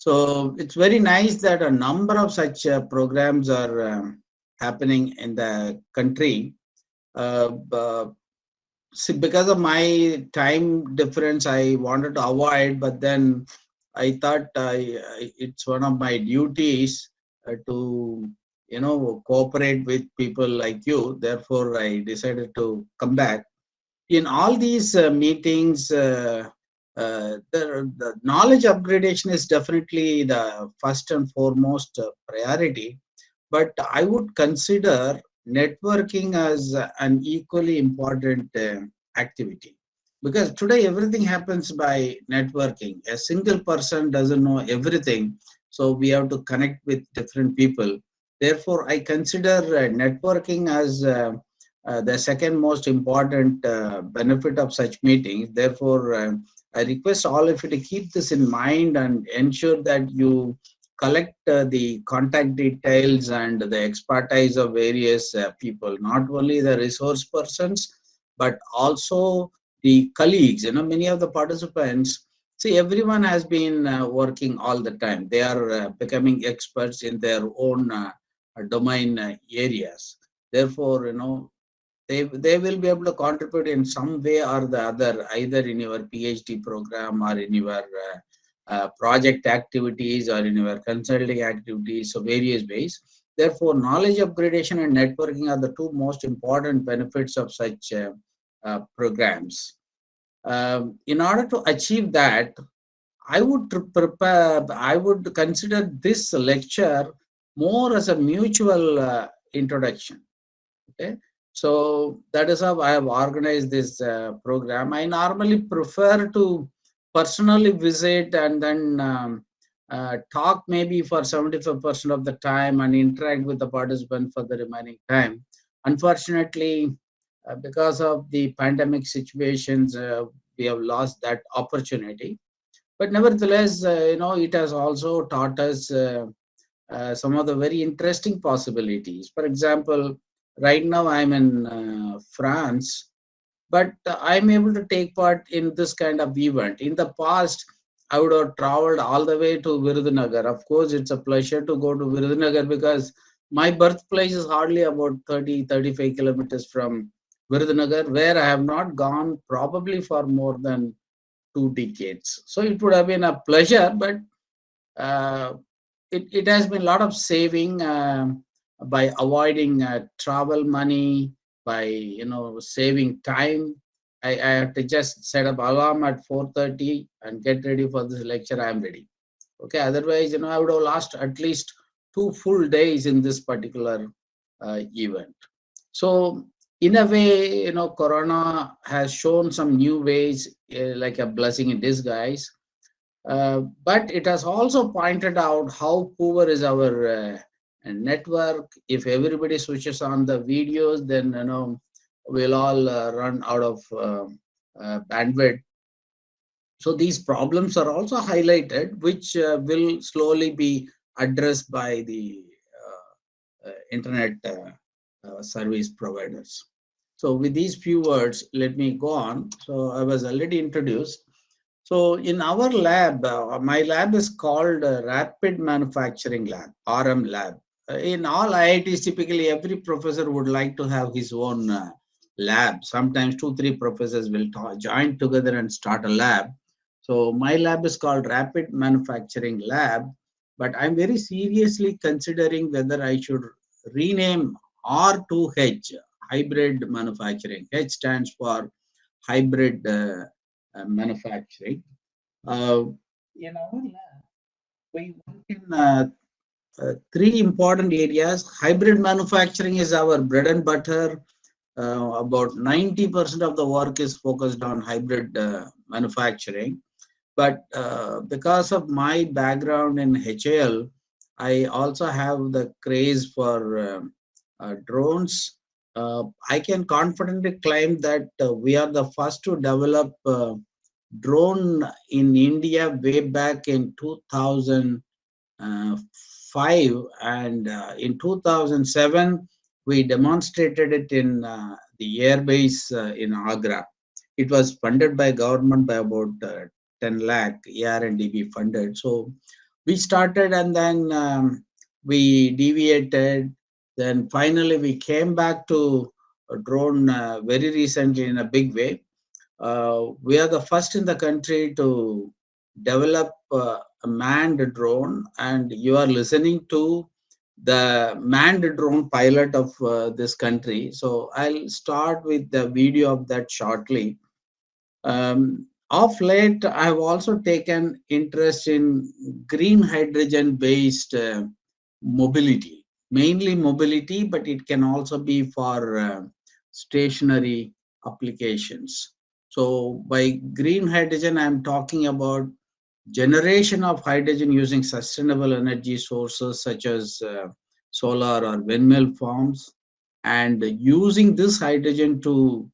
So it's very nice that a number of such programs are happening in the country. See, because of my time difference, I wanted to avoid, but then I thought it's one of my duties to, cooperate with people like you. Therefore, I decided to come back. In all these meetings, the knowledge upgradation is definitely the first and foremost priority. But I would consider networking as an equally important activity, because today everything happens by networking. A single person doesn't know everything, so we have to connect with different people. Therefore, I consider networking as the second most important benefit of such meetings. Therefore, I request all of you to keep this in mind and ensure that you collect the contact details and the expertise of various people, not only the resource persons, but also the colleagues. Many of the participants, see, everyone has been working all the time. They are becoming experts in their own domain areas. Therefore, they will be able to contribute in some way or the other, either in your PhD program or in your project activities or in your consulting activities, so various ways. Therefore, knowledge upgradation and networking are the two most important benefits of such programs. In order to achieve that, I would consider this lecture more as a mutual introduction. Okay, so that is how I have organized this program. I normally prefer to personally visit and then talk maybe for 75% of the time and interact with the participant for the remaining time. Unfortunately, because of the pandemic situations, we have lost that opportunity. But nevertheless, it has also taught us some of the very interesting possibilities. For example, right now I'm in France, but I'm able to take part in this kind of event. In the past, I would have traveled all the way to Virudhunagar. Of course, it's a pleasure to go to Virudhunagar because my birthplace is hardly about 30-35 kilometers from Virudhunagar, where I have not gone probably for more than 2 decades. So it would have been a pleasure, but uh, it has been a lot of saving by avoiding travel money, by saving time. I have to just set up alarm at 4:30 and get ready for this lecture. I am ready. Okay. Otherwise, I would have lost at least 2 full days in this particular event. So in a way, Corona has shown some new ways, like a blessing in disguise. But it has also pointed out how poor is our network. If everybody switches on the videos, then we'll all run out of bandwidth. So these problems are also highlighted, which will slowly be addressed by the internet service providers. So with these few words, let me go on. So I was already introduced. So in our lab, my lab is called Rapid Manufacturing Lab, RM Lab. In all IITs, typically every professor would like to have his own lab. Sometimes 2, 3 professors will join together and start a lab. So my lab is called Rapid Manufacturing Lab, but I'm very seriously considering whether I should rename R2H, Hybrid Manufacturing. H stands for Hybrid Manufacturing. Uh, in our lab, we work in three important areas. Hybrid manufacturing is our bread and butter. About 90% of the work is focused on hybrid manufacturing. But because of my background in HAL, I also have the craze for drones. I can confidently claim that we are the first to develop drone in India way back in 2005, and in 2007 we demonstrated it in the airbase in Agra. It was funded by government by about 10 lakh AR&DB funded. So We started and then we deviated. Then finally we came back to a drone very recently in a big way. We are the first in the country to develop a manned drone, and you are listening to the manned drone pilot of this country. So I'll start with the video of that shortly. Of late, I have also taken interest in green hydrogen based mobility, mainly mobility, but it can also be for stationary applications. So, by green hydrogen, I'm talking about generation of hydrogen using sustainable energy sources such as solar or windmill farms, and using this hydrogen to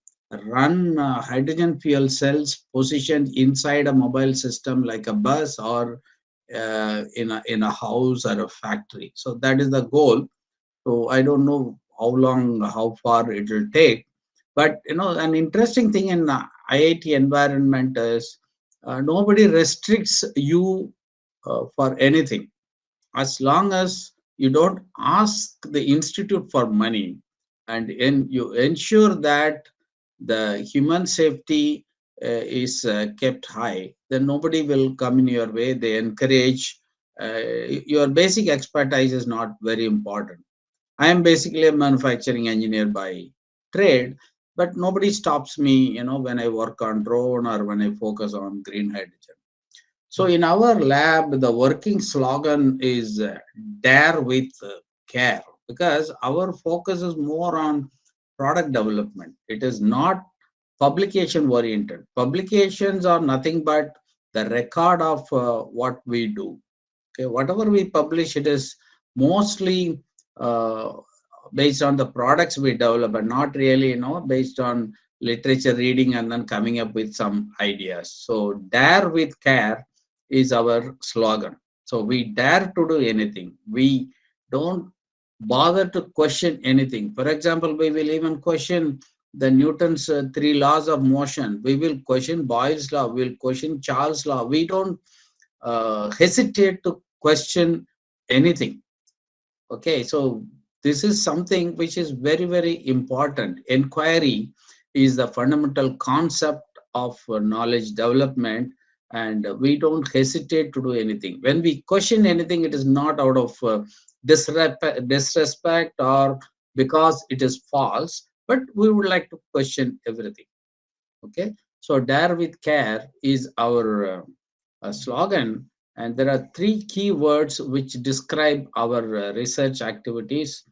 run hydrogen fuel cells positioned inside a mobile system like a bus or in a house or a factory. So that is the goal. So I don't know how long, how far it will take. But an interesting thing in IIT environment is nobody restricts you for anything, as long as you don't ask the institute for money, and you ensure that the human safety is kept high, then nobody will come in your way. They encourage your basic expertise is not very important. I am basically a manufacturing engineer by trade, but nobody stops me, when I work on drone or when I focus on green hydrogen. So in our lab, the working slogan is dare with care, because our focus is more on product development. It is not publication oriented. Publications are nothing but the record of what we do. Okay, whatever we publish, it is mostly uh, based on the products we develop, and not really, based on literature reading and then coming up with some ideas. So, dare with care is our slogan. So, we dare to do anything. We don't bother to question anything. For example, we will even question the Newton's three laws of motion. We will question Boyle's law. We will question Charles' law. We don't hesitate to question anything. Okay, so this is something which is very, very important. Inquiry is the fundamental concept of knowledge development, and we don't hesitate to do anything. When we question anything, it is not out of disrespect or because it is false, but we would like to question everything. Okay, so dare with care is our slogan, and there are three key words which describe our research activities.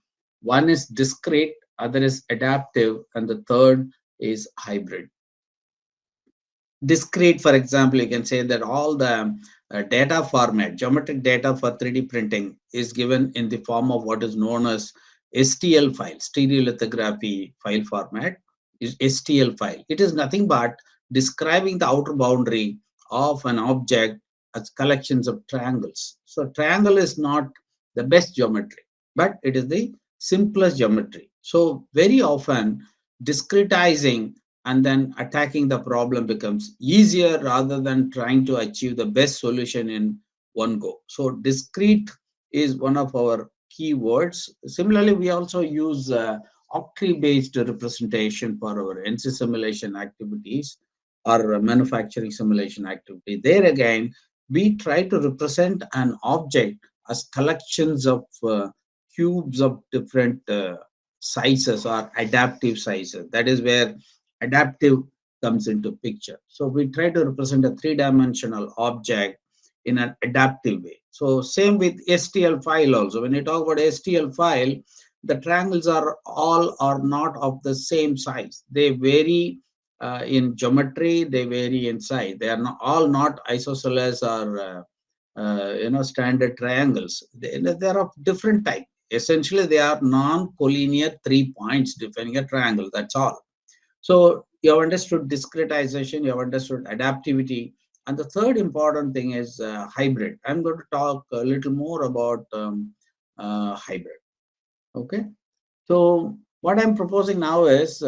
One is discrete, other is adaptive, and the third is hybrid. Discrete, for example, you can say that all the data format, geometric data for 3D printing, is given in the form of what is known as STL file, stereolithography file format is STL file. It is nothing but describing the outer boundary of an object as collections of triangles. So triangle is not the best geometry, but it is the simplest geometry. So very often discretizing and then attacking the problem becomes easier rather than trying to achieve the best solution in one go. So discrete is one of our key words. Similarly, we also use octree based representation for our NC simulation activities or manufacturing simulation activity. There again, we try to represent an object as collections of cubes of different sizes or adaptive sizes. That is where adaptive comes into picture. So we try to represent a three-dimensional object in an adaptive way. So same with STL file also. When you talk about STL file, the triangles are all are not of the same size. They vary in geometry, they vary in size. They are not, all not isosceles or standard triangles. They are of different type. Essentially, they are non-collinear 3 points defining a triangle. That's all. So you have understood discretization, you have understood adaptivity, and the third important thing is hybrid. I'm going to talk a little more about hybrid. Okay, so what I'm proposing now is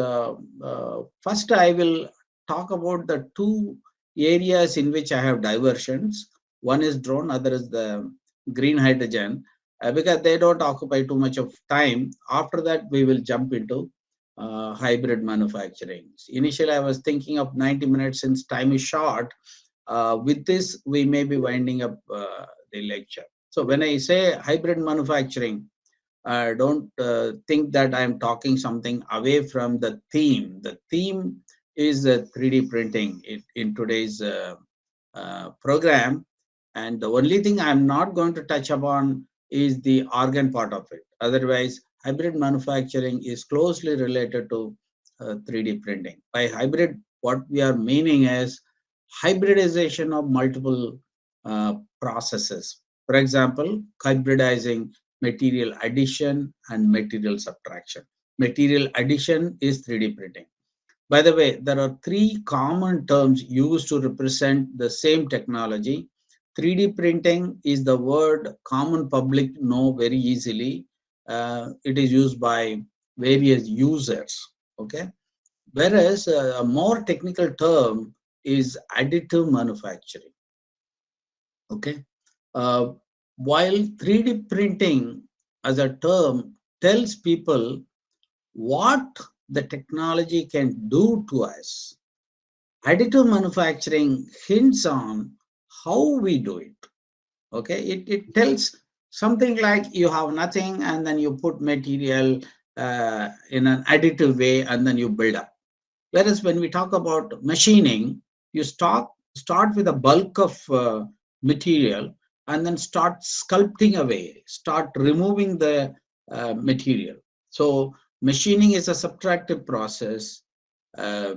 first I will talk about the two areas in which I have diversions. One is drone, other is the green hydrogen, because they don't occupy too much of time. After that, we will jump into hybrid manufacturing. Initially, I was thinking of 90 minutes since time is short. With this, we may be winding up the lecture. So when I say hybrid manufacturing, don't think that I'm talking something away from the theme. The theme is 3D printing in today's program. And the only thing I'm not going to touch upon is the organ part of it. Otherwise, hybrid manufacturing is closely related to 3D printing. By hybrid, what we are meaning is hybridization of multiple processes. For example, hybridizing material addition and material subtraction. Material addition is 3D printing. By the way, there are three common terms used to represent the same technology. 3D printing is the word common public know very easily. It is used by various users. Okay. Whereas a more technical term is additive manufacturing. Okay. Uh, while 3D printing as a term tells people what the technology can do to us, additive manufacturing hints on how we do it. Okay, it tells something like you have nothing and then you put material in an additive way and then you build up. Whereas when we talk about machining, you start with a bulk of material and then start sculpting away, start removing the material. So machining is a subtractive process. Uh,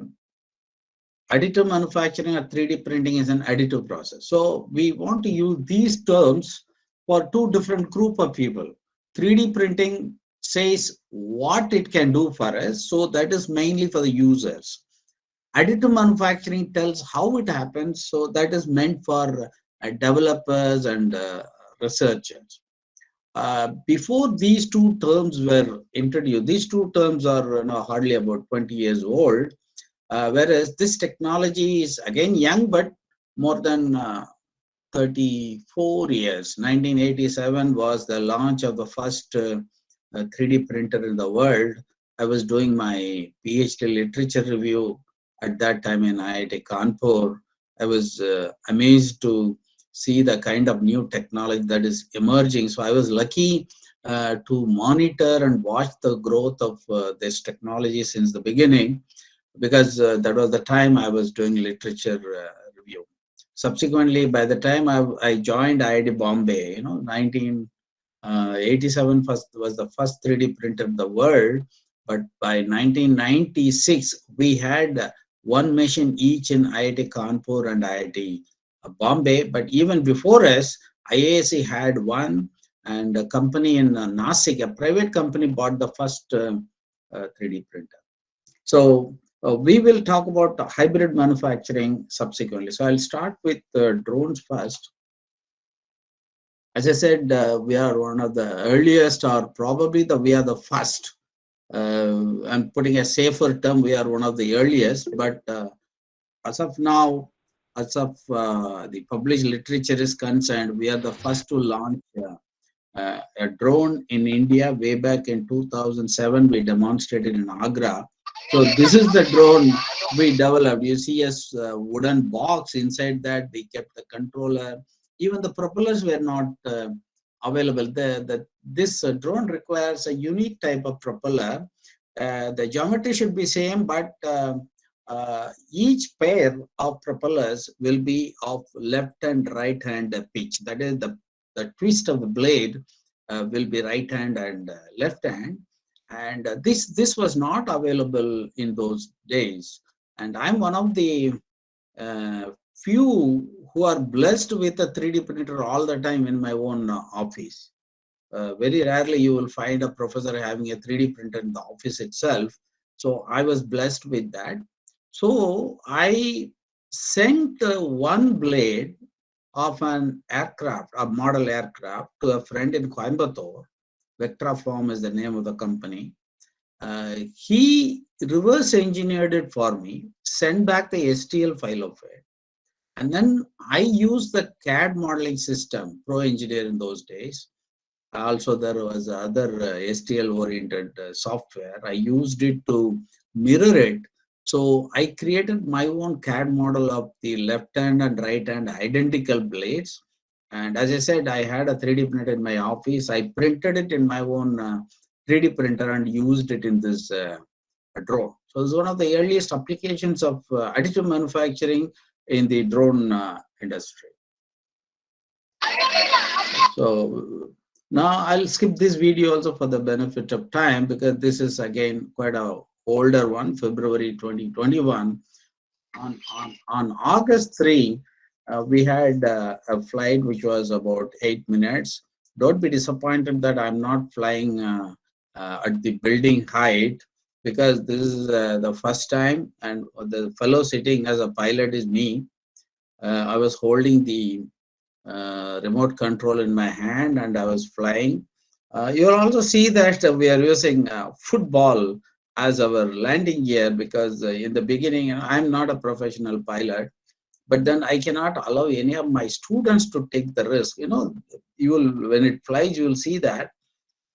Additive manufacturing or 3D printing is an additive process. So we want to use these terms for two different group of people. 3D printing says what it can do for us, so that is mainly for the users. Additive manufacturing tells how it happens, so that is meant for developers and researchers. Before these two terms were introduced, these two terms are hardly about 20 years old, whereas this technology is again young, but more than 34 years. 1987 was the launch of the first 3D printer in the world. I was doing my PhD literature review at that time in IIT Kanpur. I was amazed to see the kind of new technology that is emerging. So I was lucky to monitor and watch the growth of this technology since the beginning, because that was the time I was doing literature review. Subsequently, by the time I joined IIT Bombay, 1987 was the first 3D printer in the world. But by 1996, we had one machine each in IIT Kanpur and IIT Bombay. But even before us, IAC had one, and a company in Nasik, a private company, bought the first 3D printer. So we will talk about hybrid manufacturing subsequently. So I'll start with drones first. As I said, we are one of the earliest, or probably we are the first. I'm putting a safer term, we are one of the earliest, but as of now, as of the published literature is concerned, we are the first to launch a drone in India. Way back in 2007, we demonstrated in Agra. So this is the drone we developed. You see a wooden box inside that. We kept the controller. Even the propellers were not available. This drone requires a unique type of propeller. The geometry should be same, but each pair of propellers will be of left and right hand pitch. That is the twist of the blade will be right hand and left hand, and this was not available in those days. And I'm one of the few who are blessed with a 3D printer all the time in my own office. Very rarely you will find a professor having a 3D printer in the office itself. So I was blessed with that. So I sent one blade of an aircraft, a model aircraft, to a friend in Coimbatore. Vectraform is the name of the company. He reverse engineered it for me, sent back the STL file of it. And then I used the CAD modeling system, Pro Engineer in those days. Also, there was other STL oriented software. I used it to mirror it. So I created my own CAD model of the left hand and right hand identical blades. And as I said, I had a 3D printer in my office. I printed it in my own 3D printer and used it in this drone. So it's one of the earliest applications of additive manufacturing in the drone industry. So now I'll skip this video also for the benefit of time, because this is again quite a older one, February 2021. On August 3, we had a flight which was about 8 minutes. Don't be disappointed that I'm not flying at the building height, because this is the first time, and the fellow sitting as a pilot is me. I was holding the remote control in my hand and I was flying. You'll also see that we are using football as our landing gear, because in the beginning, I'm not a professional pilot, but then I cannot allow any of my students to take the risk. You will, when it flies, you will see that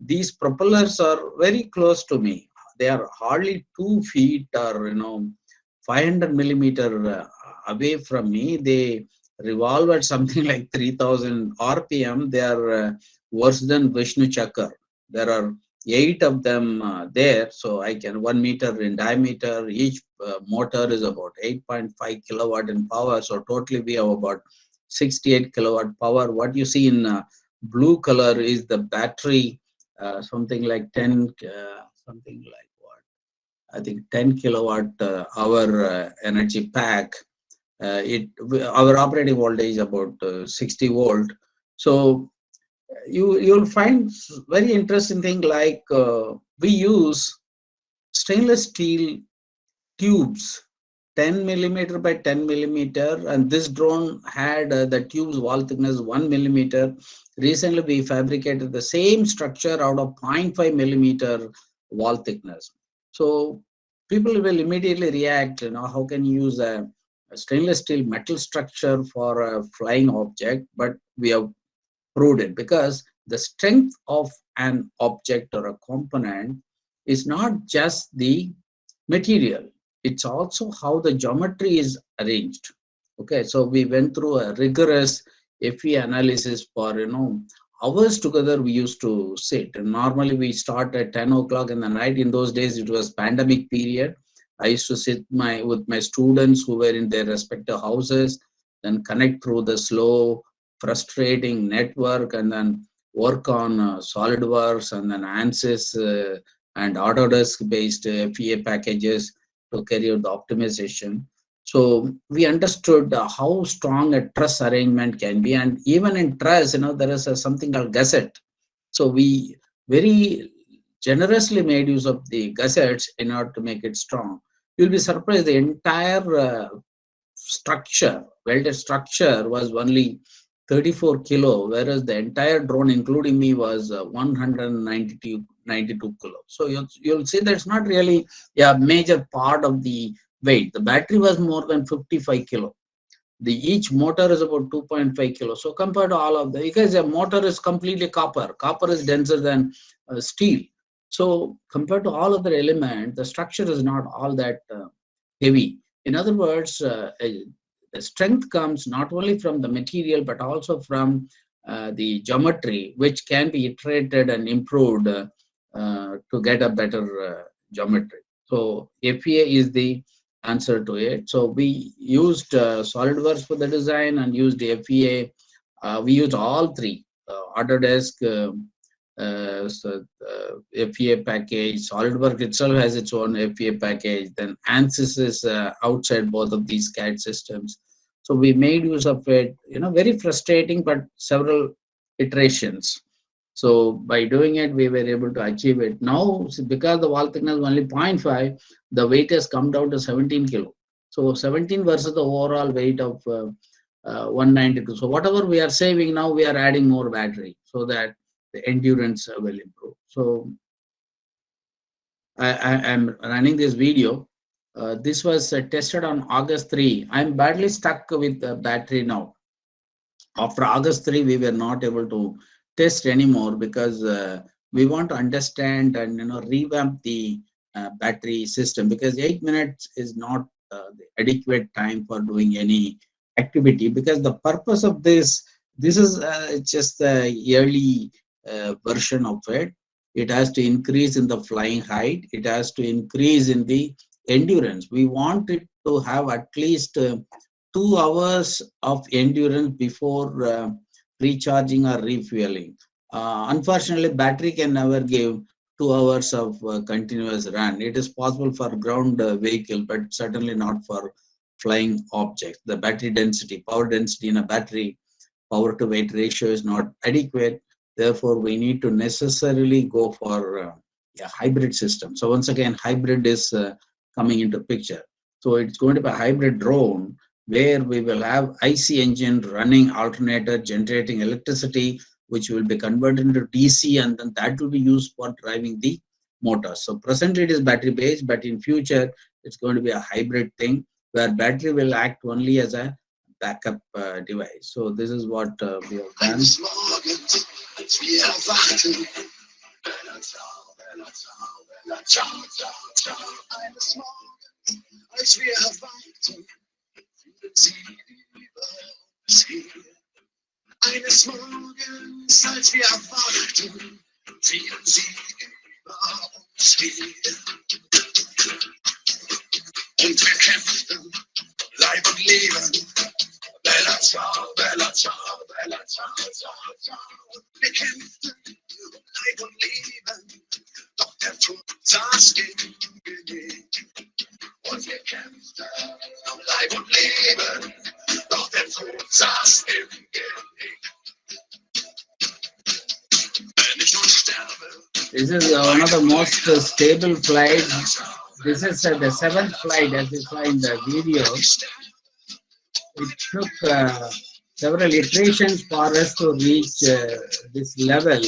these propellers are very close to me. They are hardly 2 feet or 500 millimeter away from me. They revolve at something like 3000 RPM. They are worse than Vishnu Chakra. There are 8 of them there, so I can 1 meter in diameter. Each motor is about 8.5 kilowatt in power. So totally we have about 68 kilowatt power. What you see in blue color is the battery, something like 10, something like what? I think 10 kilowatt hour energy pack. Our operating voltage is about 60 volt. So you'll find very interesting thing, like we use stainless steel tubes, 10 millimeter by 10 millimeter, and this drone had the tube's wall thickness 1 millimeter. Recently we fabricated the same structure out of 0.5 millimeter wall thickness. So people will immediately react, how can you use a stainless steel metal structure for a flying object? But we have proved it, because the strength of an object or a component is not just the material, it's also how the geometry is arranged. Okay, so we went through a rigorous FE analysis for hours together. We used to sit, and normally we start at 10 o'clock in the night. In those days it was pandemic period. I used to sit with my students who were in their respective houses, then connect through the slow frustrating network, and then work on SolidWorks and then ANSYS and Autodesk based FEA packages to carry out the optimization. So we understood how strong a truss arrangement can be, and even in truss, there is something called gusset. So we very generously made use of the gussets in order to make it strong. You'll be surprised, the entire structure, welded structure, was only 34 kilo, whereas the entire drone, including me, was 192 kilo. So you'll see that's not really a major part of the weight. The battery was more than 55 kilo. Each motor is about 2.5 kilo. So compared to all of the, because the motor is completely copper. Copper is denser than steel. So compared to all other elements, the structure is not all that heavy. In other words, the strength comes not only from the material but also from the geometry, which can be iterated and improved to get a better geometry. So FEA is the answer to it. So we used SolidWorks for the design and used FEA. We used all three: Autodesk, FEA package. SolidWorks itself has its own FEA package. Then ANSYS is outside both of these CAD systems. So we made use of it. Very frustrating, but several iterations. So by doing it, we were able to achieve it. Now, because the wall thickness is only 0.5, the weight has come down to 17 kilo. So 17 versus the overall weight of 192. So whatever we are saving now, we are adding more battery so that the endurance will improve. So I am running this video. This was tested on August 3. I'm badly stuck with the battery now. After August 3, we were not able to test anymore because we want to understand and revamp the battery system, because 8 minutes is not the adequate time for doing any activity, because the purpose of this is just the early version of it. It has to increase in the flying height. It has to increase in the endurance. We want it to have at least 2 hours of endurance before recharging or refueling. Unfortunately, battery can never give 2 hours of continuous run. It is possible for ground vehicle, but certainly not for flying objects. The battery density, power density in a battery, power to weight ratio is not adequate. Therefore, we need to necessarily go for a hybrid system. So once again, hybrid is coming into picture. So it's going to be a hybrid drone where we will have IC engine running alternator generating electricity, which will be converted into DC, and then that will be used for driving the motor. So presently it is battery based, but in future it's going to be a hybrid thing where battery will act only as a backup device. So this is what we have done. Eines Morgens, als wir erwachten, fielen sie über uns her. Und wir kämpften, Leib und Leben. Bella ciao, bella ciao, bella ciao, ciao, ciao. Wir kämpften um Leib und Leben, doch der Tod saß gegen mich. Und wir kämpften um Leib und Leben, doch der Tod saß im Genick. Wenn ich nun sterbe. This is one of the most stable flights. This is the 7th flight, as you saw in the video. It took several iterations for us to reach this level.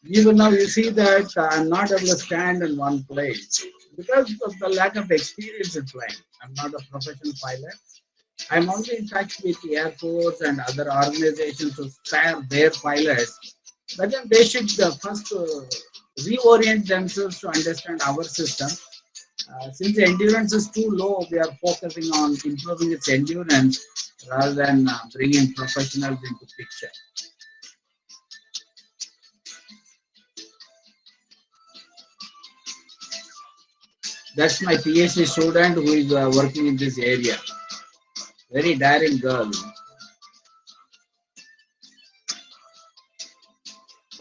Even now, you see that I'm not able to stand in one place because of the lack of experience in flying. I'm not a professional pilot. I'm only in touch with the Air Force and other organizations to spare their pilots. But then they should first reorient themselves to understand our system. Since the endurance is too low, we are focusing on improving its endurance rather than bringing professionals into picture. That's my PhD student who is working in this area. Very daring girl.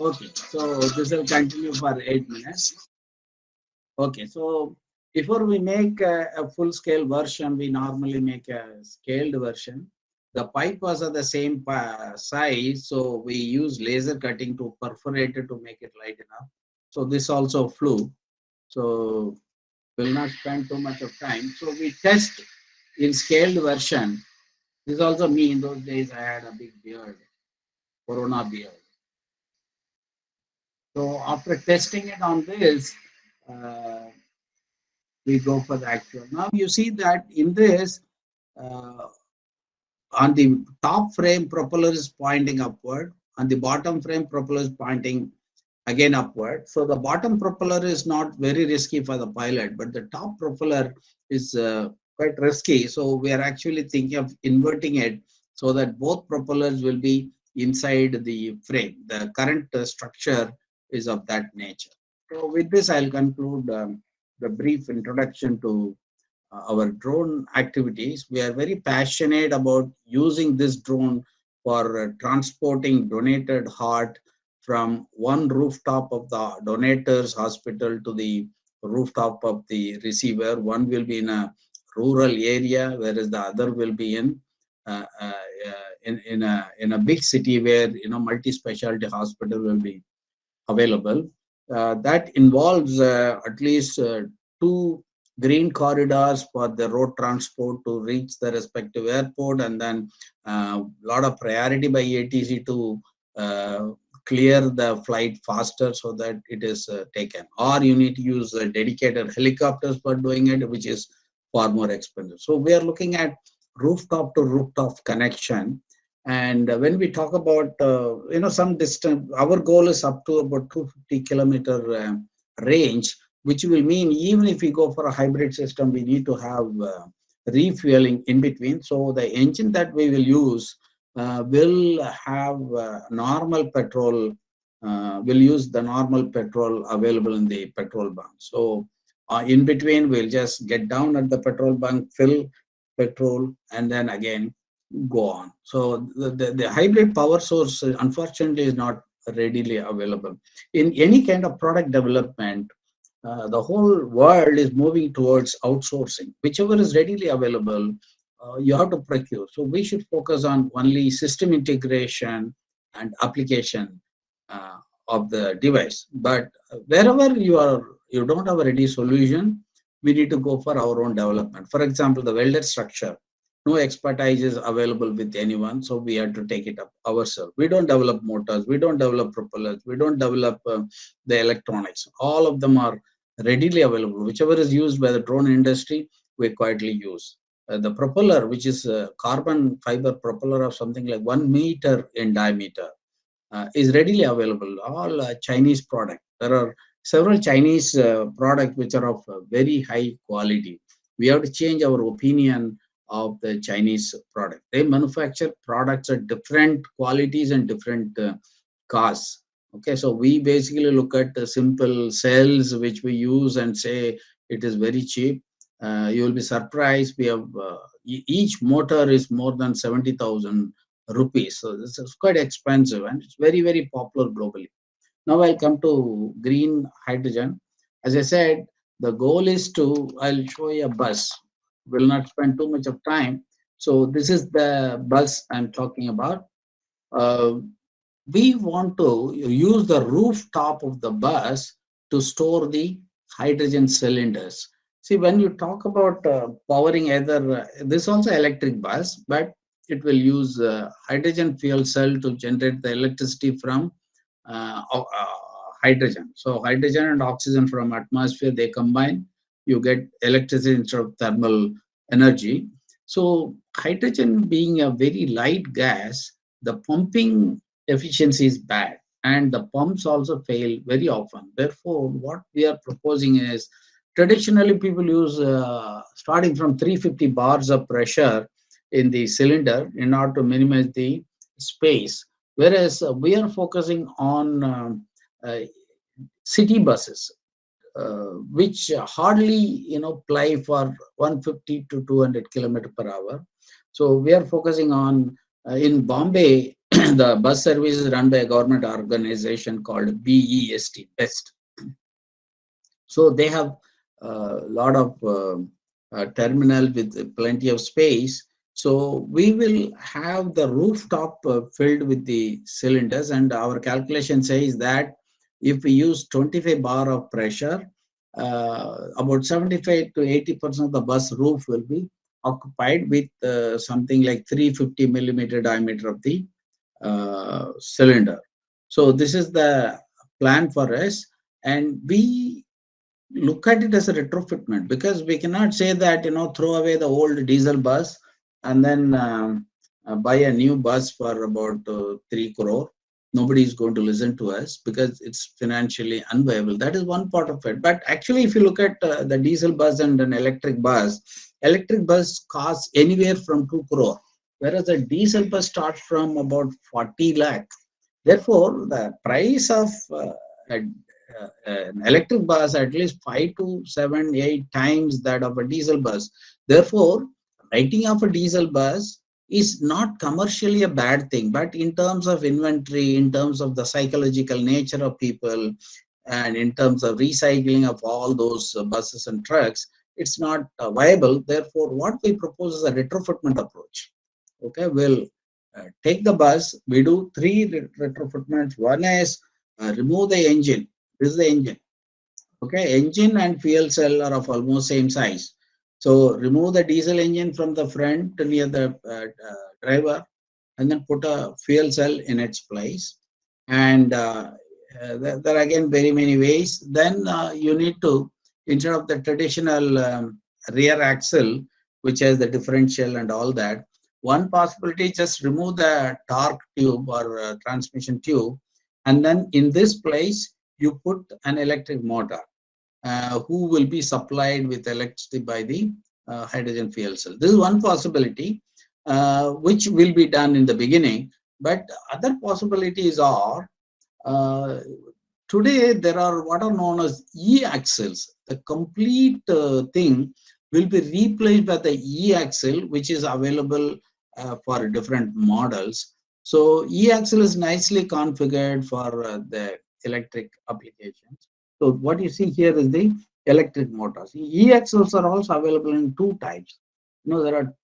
Okay, so this will continue for 8 minutes. Okay, so before we make a full-scale version, we normally make a scaled version. The pipe was of the same size, so we use laser cutting to perforate it to make it light enough. So this also flew. So will not spend too much of time. So we test in scaled version. This also me. In those days, I had a big beard, Corona beard. So after testing it on this, we go for the actual. Now you see that in this, on the top frame, propeller is pointing upward. On the bottom frame, propeller is pointing again upward. So the bottom propeller is not very risky for the pilot, but the top propeller is quite risky. So we are actually thinking of inverting it so that both propellers will be inside the frame. The current structure is of that nature. So with this, I'll conclude the brief introduction to our drone activities. We are very passionate about using this drone for transporting donated heart from one rooftop of the donator's hospital to the rooftop of the receiver. One will be in a rural area, whereas the other will be in a big city where multi-specialty hospital will be available. That involves at least 2 green corridors for the road transport to reach the respective airport, and then a lot of priority by ATC to clear the flight faster so that it is taken. Or you need to use dedicated helicopters for doing it, which is far more expensive. So we are looking at rooftop to rooftop connection. And when we talk about, some distance, our goal is up to about 250-kilometer range, which will mean even if we go for a hybrid system, we need to have refueling in between. So the engine that we will use will have normal petrol, will use the normal petrol available in the petrol bunk. So in between, we'll just get down at the petrol bunk, fill petrol, and then again go on. So the hybrid power source, unfortunately, is not readily available. In any kind of product development, the whole world is moving towards outsourcing. Whichever is readily available, you have to procure. So we should focus on only system integration and application uh, of the device. But wherever you don't have a ready solution, we need to go for our own development. For example, the welded structure. No expertise is available with anyone, so we had to take it up ourselves. We don't develop motors, we don't develop propellers, we don't develop the electronics. All of them are readily available. Whichever is used by the drone industry, we quietly use. The propeller, which is a carbon fiber propeller of something like 1 meter in diameter, is readily available. All Chinese product. There are several Chinese products which are of very high quality. We have to change our opinion of the Chinese product. They manufacture products at different qualities and different costs. Okay, so we basically look at the simple cells which we use and say it is very cheap. You will be surprised. We have each motor is more than 70,000 rupees. So this is quite expensive and it's very, very popular globally. Now I'll come to green hydrogen. As I said, the goal is I'll show you a bus. Will not spend too much of time. So this is the bus I'm talking about. Uh, we want to use the rooftop of the bus to store the hydrogen cylinders. See, when you talk about powering either, this also electric bus, but it will use hydrogen fuel cell to generate the electricity from hydrogen. So hydrogen and oxygen from atmosphere, they combine, you get electricity instead of thermal energy. So hydrogen being a very light gas, the pumping efficiency is bad and the pumps also fail very often. Therefore, what we are proposing is, traditionally people use starting from 350 bars of pressure in the cylinder in order to minimize the space, whereas we are focusing on uh, city buses, which hardly ply for 150 to 200 kilometer per hour. So we are focusing on in Bombay. The bus service is run by a government organization called BEST. So they have a lot of terminal with plenty of space. So we will have the rooftop filled with the cylinders, and our calculation says that if we use 25 bar of pressure, about 75 to 80% of the bus roof will be occupied with something like 350 millimeter diameter of the cylinder. So this is the plan for us, and we look at it as a retrofitment, because we cannot say that throw away the old diesel bus and then buy a new bus for about 3 crore. Nobody is going to listen to us because it's financially unviable. That is one part of it. But actually, if you look at the diesel bus and an electric bus costs anywhere from 2 crore, whereas a diesel bus starts from about 40 lakh. Therefore, the price of an electric bus at least 5 to 7, 8 times that of a diesel bus. Therefore, writing off a diesel bus is not commercially a bad thing, but in terms of inventory, in terms of the psychological nature of people, and in terms of recycling of all those buses and trucks, it's not viable. Therefore, what we propose is a retrofitment approach. Okay, we'll take the bus. We do 3 retrofitments. One is remove the engine. This is the engine. Okay, engine and fuel cell are of almost same size. So remove the diesel engine from the front near the driver, and then put a fuel cell in its place. And there are again very many ways. Then you need to, instead of the traditional rear axle, which has the differential and all that, one possibility is just remove the torque tube or transmission tube, and then in this place you put an electric motor who will be supplied with electricity by the hydrogen fuel cell. This is one possibility which will be done in the beginning, but other possibilities are uh, today there are what are known as e-axles. The complete thing will be replaced by the e-axle, which is available for different models. So e-axle is nicely configured for the electric applications. So what you see here is the electric motors. E-axles are also available in two types. You know, there are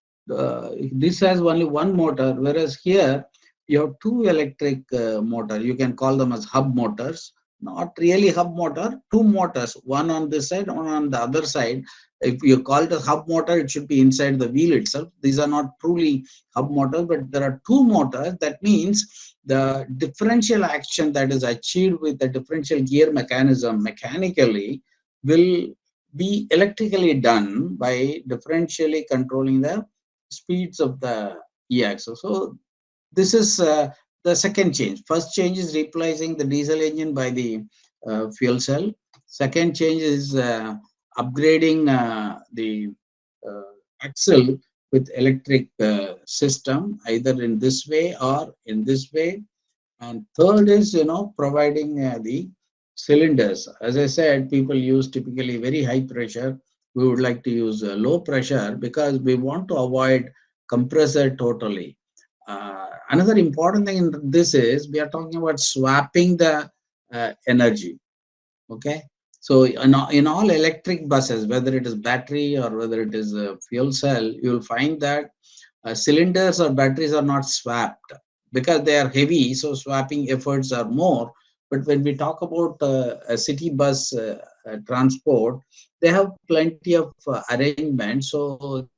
this has only one motor, whereas here you have two electric motor. You can call them as hub motors. Not really hub motor, two motors, one on this side, one on the other side. If you call it a hub motor, it should be inside the wheel itself. These are not truly hub motors, but there are two motors. That means the differential action that is achieved with the differential gear mechanism mechanically will be electrically done by differentially controlling the speeds of the e-axle. So this is the second change. First change is replacing the diesel engine by the fuel cell. Second change is upgrading the uh, axle with electric system, either in this way or in this way. And third is, providing the cylinders. As I said, people use typically very high pressure. We would like to use low pressure because we want to avoid compressor totally. Another important thing in this is we are talking about swapping the energy. Okay. So in all electric buses, whether it is battery or whether it is a fuel cell, you will find that cylinders or batteries are not swapped because they are heavy, so swapping efforts are more. But when we talk about a city bus transport, they have plenty of arrangements, so you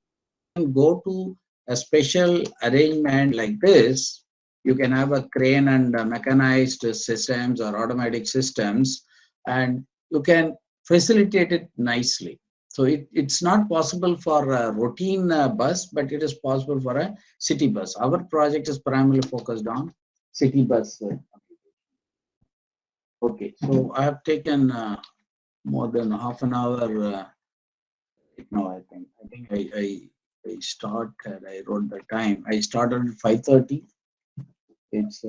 can go to a special arrangement like this. You can have a crane and mechanized systems or automatic systems, and you can facilitate it nicely. So it's not possible for a routine bus, but it is possible for a city bus. Our project is primarily focused on city bus. Okay, so I have taken more than half an hour. No, I started. I wrote the time. I started at 5:30. It's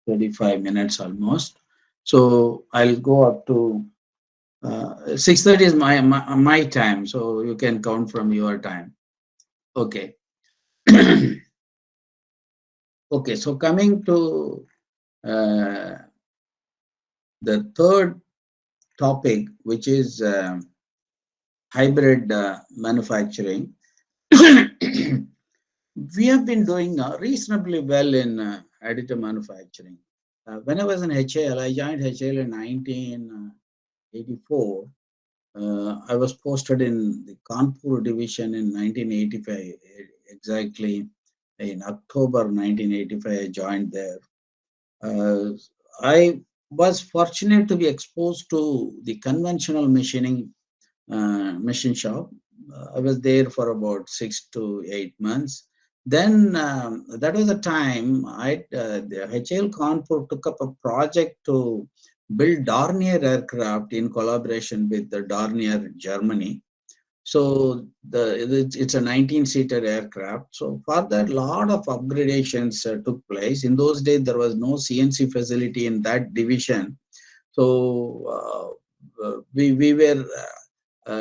35 minutes almost. So I'll go up to 6:30 is my time. So you can count from your time. Okay. Okay, so coming to uh, the third topic, which is hybrid manufacturing. We have been doing reasonably well in additive manufacturing. When I was in HAL, I joined HAL in 1984. I was posted in the Kanpur division in 1985, exactly in October 1985, I joined there. I was fortunate to be exposed to the conventional machining machine shop. I was there for about 6 to 8 months. Then that was the time the HL Kanpur took up a project to build Dornier aircraft in collaboration with the Dornier Germany. So it's a 19-seater aircraft. So for that, a lot of upgradations took place. In those days, there was no CNC facility in that division. So we were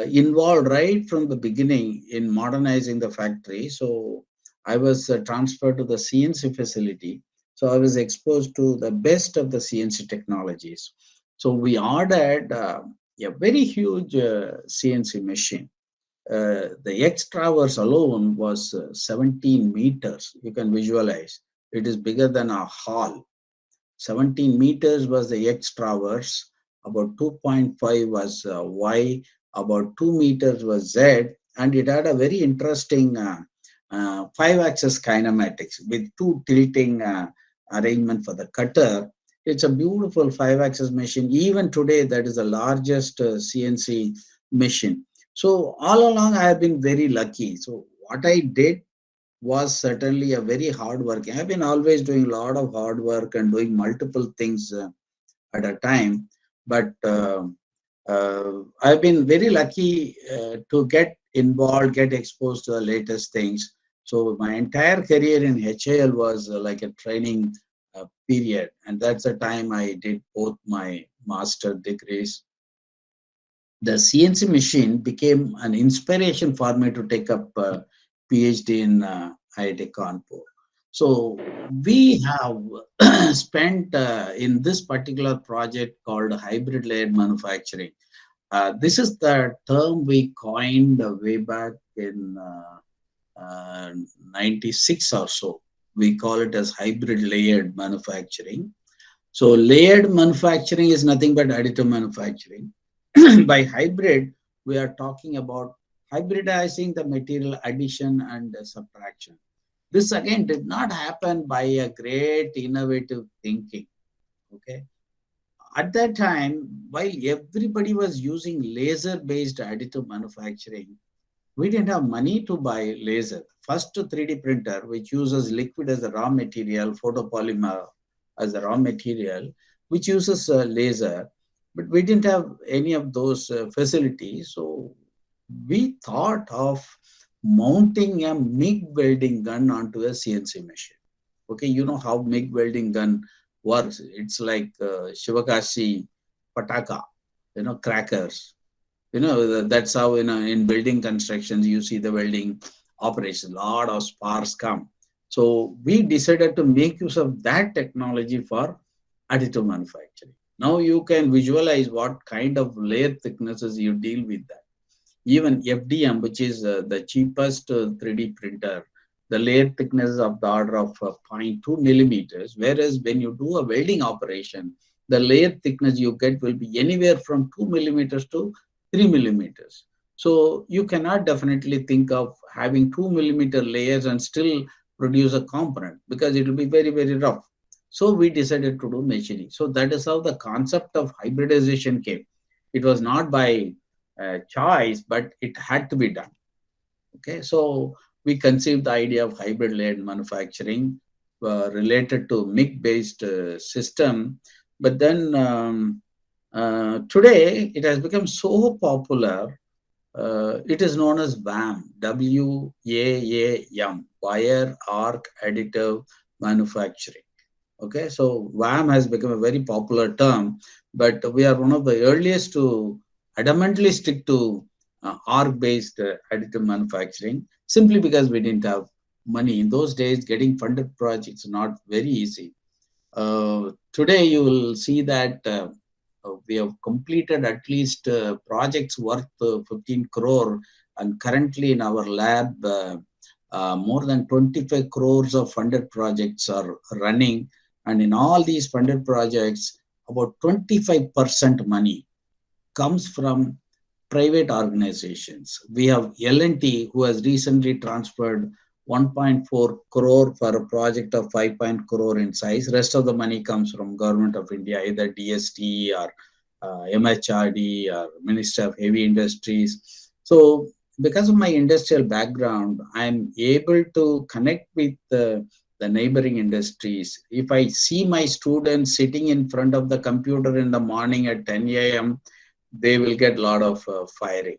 involved right from the beginning in modernizing the factory. So I was transferred to the CNC facility. So I was exposed to the best of the CNC technologies. So we ordered a very huge CNC machine. The X traverse alone was 17 meters. You can visualize. It is bigger than a hall. 17 meters was the X traverse, about 2.5 was Y, about 2 meters was Z, and it had a very interesting 5-axis kinematics with two tilting arrangement for the cutter. It's a beautiful 5-axis machine. Even today, that is the largest CNC machine. So all along, I have been very lucky. So what I did was certainly a very hard work. I've been always doing a lot of hard work and doing multiple things at a time. But I've been very lucky to get involved, get exposed to the latest things. So my entire career in HAL was like a training period, and that's the time I did both my master degrees. The CNC machine became an inspiration for me to take up PhD in IIT Kanpur. So we have spent in this particular project called hybrid layered manufacturing. This is the term we coined way back in 96 or so. We call it as hybrid layered manufacturing. So layered manufacturing is nothing but additive manufacturing. By hybrid, we are talking about hybridizing the material addition and subtraction. This again did not happen by a great innovative thinking. Okay. At that time, while everybody was using laser based additive manufacturing, we didn't have money to buy laser. First 3D printer, which uses liquid as a raw material, photopolymer as a raw material, which uses laser, but we didn't have any of those facilities. So we thought of mounting a MIG welding gun onto a CNC machine. Okay, you know how MIG welding gun works. It's like Shivakashi Pataka, crackers. That's how in building constructions you see the welding operation. A lot of sparks come. So we decided to make use of that technology for additive manufacturing. Now you can visualize what kind of layer thicknesses you deal with that. Even FDM, which is the cheapest 3D printer, the layer thickness is of the order of zero point 0.2 millimeters, whereas when you do a welding operation, the layer thickness you get will be anywhere from 2 millimeters to 3 millimeters. So you cannot definitely think of having 2 millimeter layers and still produce a component because it will be very, very rough. So we decided to do machining. So that is how the concept of hybridization came. It was not by choice, but it had to be done. Okay, so we conceived the idea of hybrid layered manufacturing related to MIG-based system, but then today it has become so popular. It is known as WAM, WAAM, Wire Arc Additive Manufacturing. Okay, so WAM has become a very popular term, but we are one of the earliest to adamantly stick to arc-based additive manufacturing simply because we didn't have money. In those days, getting funded projects not very easy. Today, you will see that we have completed at least projects worth 15 crore, and currently in our lab, more than 25 crores of funded projects are running. And in all these funded projects, about 25% money comes from private organizations. We have L&T, who has recently transferred 1.4 crore for a project of 5 crore in size. Rest of the money comes from Government of India, either DST or MHRD or Minister of Heavy Industries. So because of my industrial background, I'm able to connect with the neighboring industries. If I see my students sitting in front of the computer in the morning at 10 a.m., they will get a lot of firing.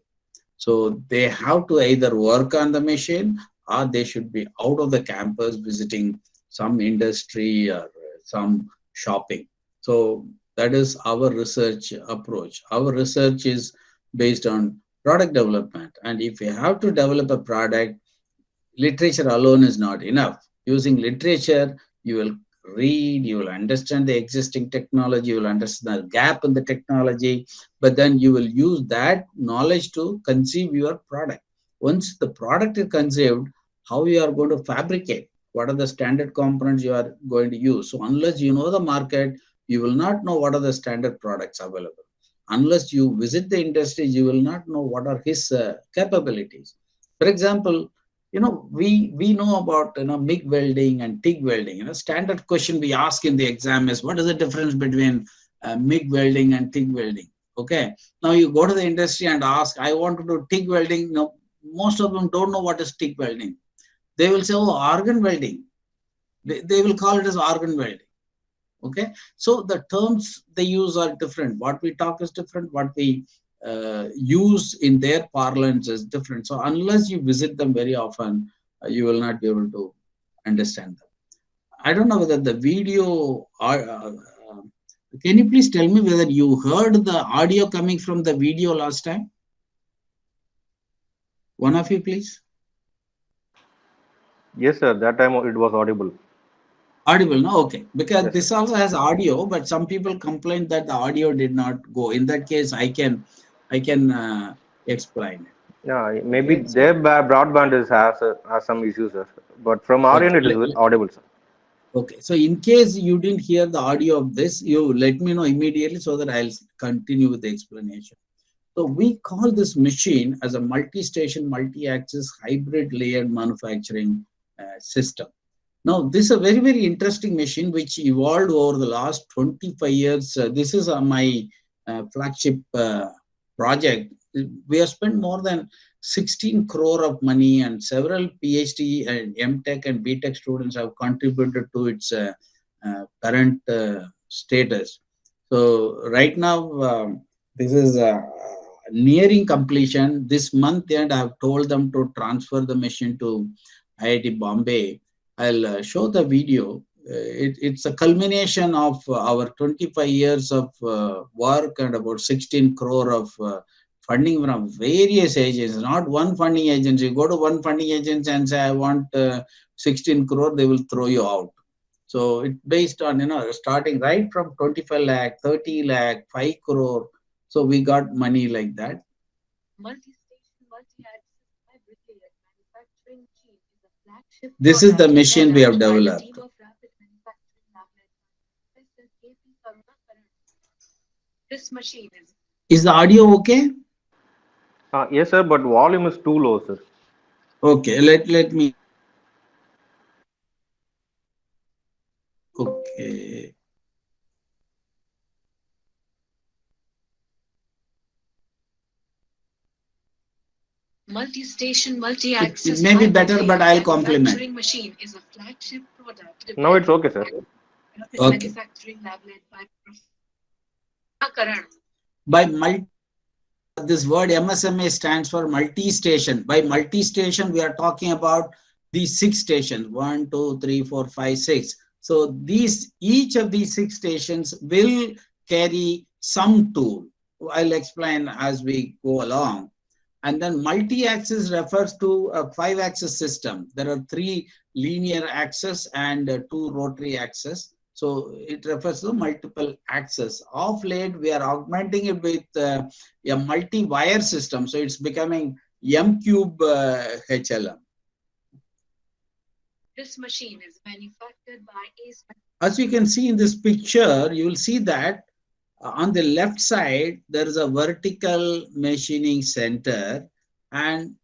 So they have to either work on the machine or they should be out of the campus visiting some industry or some shopping. So that is our research approach. Our research is based on product development. And if you have to develop a product, literature alone is not enough. Using literature, you will read, you will understand the existing technology, you will understand the gap in the technology, but then you will use that knowledge to conceive your product. Once the product is conceived, how you are going to fabricate, what are the standard components you are going to use. So unless you know the market, you will not know what are the standard products available. Unless you visit the industry, you will not know what are his capabilities. For example, we know about MIG welding and TIG welding. Standard question we ask in the exam is, what is the difference between MIG welding and TIG welding? Okay. Now you go to the industry and ask, I want to do TIG welding. No, most of them don't know what is TIG welding. They will say, oh, argon welding. They will call it as argon welding. Okay. So the terms they use are different. What we talk is different. What we use in their parlance is different. So unless you visit them very often, you will not be able to understand them. I don't know whether the video can you please tell me whether you heard the audio coming from the video last time? One of you, please. Yes, sir. That time it was audible. Audible, no? Okay. Because Yes, sir. this also has audio, but some people complained that the audio did not go. In that case, I can explain it. Yeah, maybe Okay. their So, broadband has some issues, sir. But from our end, okay. it is audible, sir. Okay. So in case you didn't hear the audio of this, you let me know immediately so that I'll continue with the explanation. So we call this machine as a multi-station, multi-axis hybrid layered manufacturing system. Now, this is a very, very interesting machine which evolved over the last 25 years. This is my flagship project. We have spent more than 16 crore of money, and several PhD and MTech and BTech students have contributed to its current status. So right now, this is nearing completion. This month end, I have told them to transfer the machine to IIT Bombay. I'll show the video. It's a culmination of our 25 years of work and about 16 crore of funding from various agencies, not one funding agency. Go to one funding agency and say, I want 16 crore, they will throw you out. So it's based on, starting right from 25 lakh, 30 lakh, 5 crore. So we got money like that. This is the machine we have developed. Is the audio okay? Yes, sir. But volume is too low, sir. Okay, let me. Okay. Multi-station, multi-axis. It may be better, but I'll compliment. Now it's okay, sir. Okay. By multi, this word MSMA stands for multi-station. By multi-station, we are talking about these 6 stations: 1, 2, 3, 4, 5, 6. So each of these 6 stations will carry some tool. I'll explain as we go along. And then multi-axis refers to a 5-axis system. There are 3 linear axes and 2 rotary axes. So it refers to multiple axes. Of late, we are augmenting it with a multi-wire system. So it's becoming M-cube HLM. This machine is manufactured by ACE. As you can see in this picture, you will see that on the left side, there is a vertical machining center, and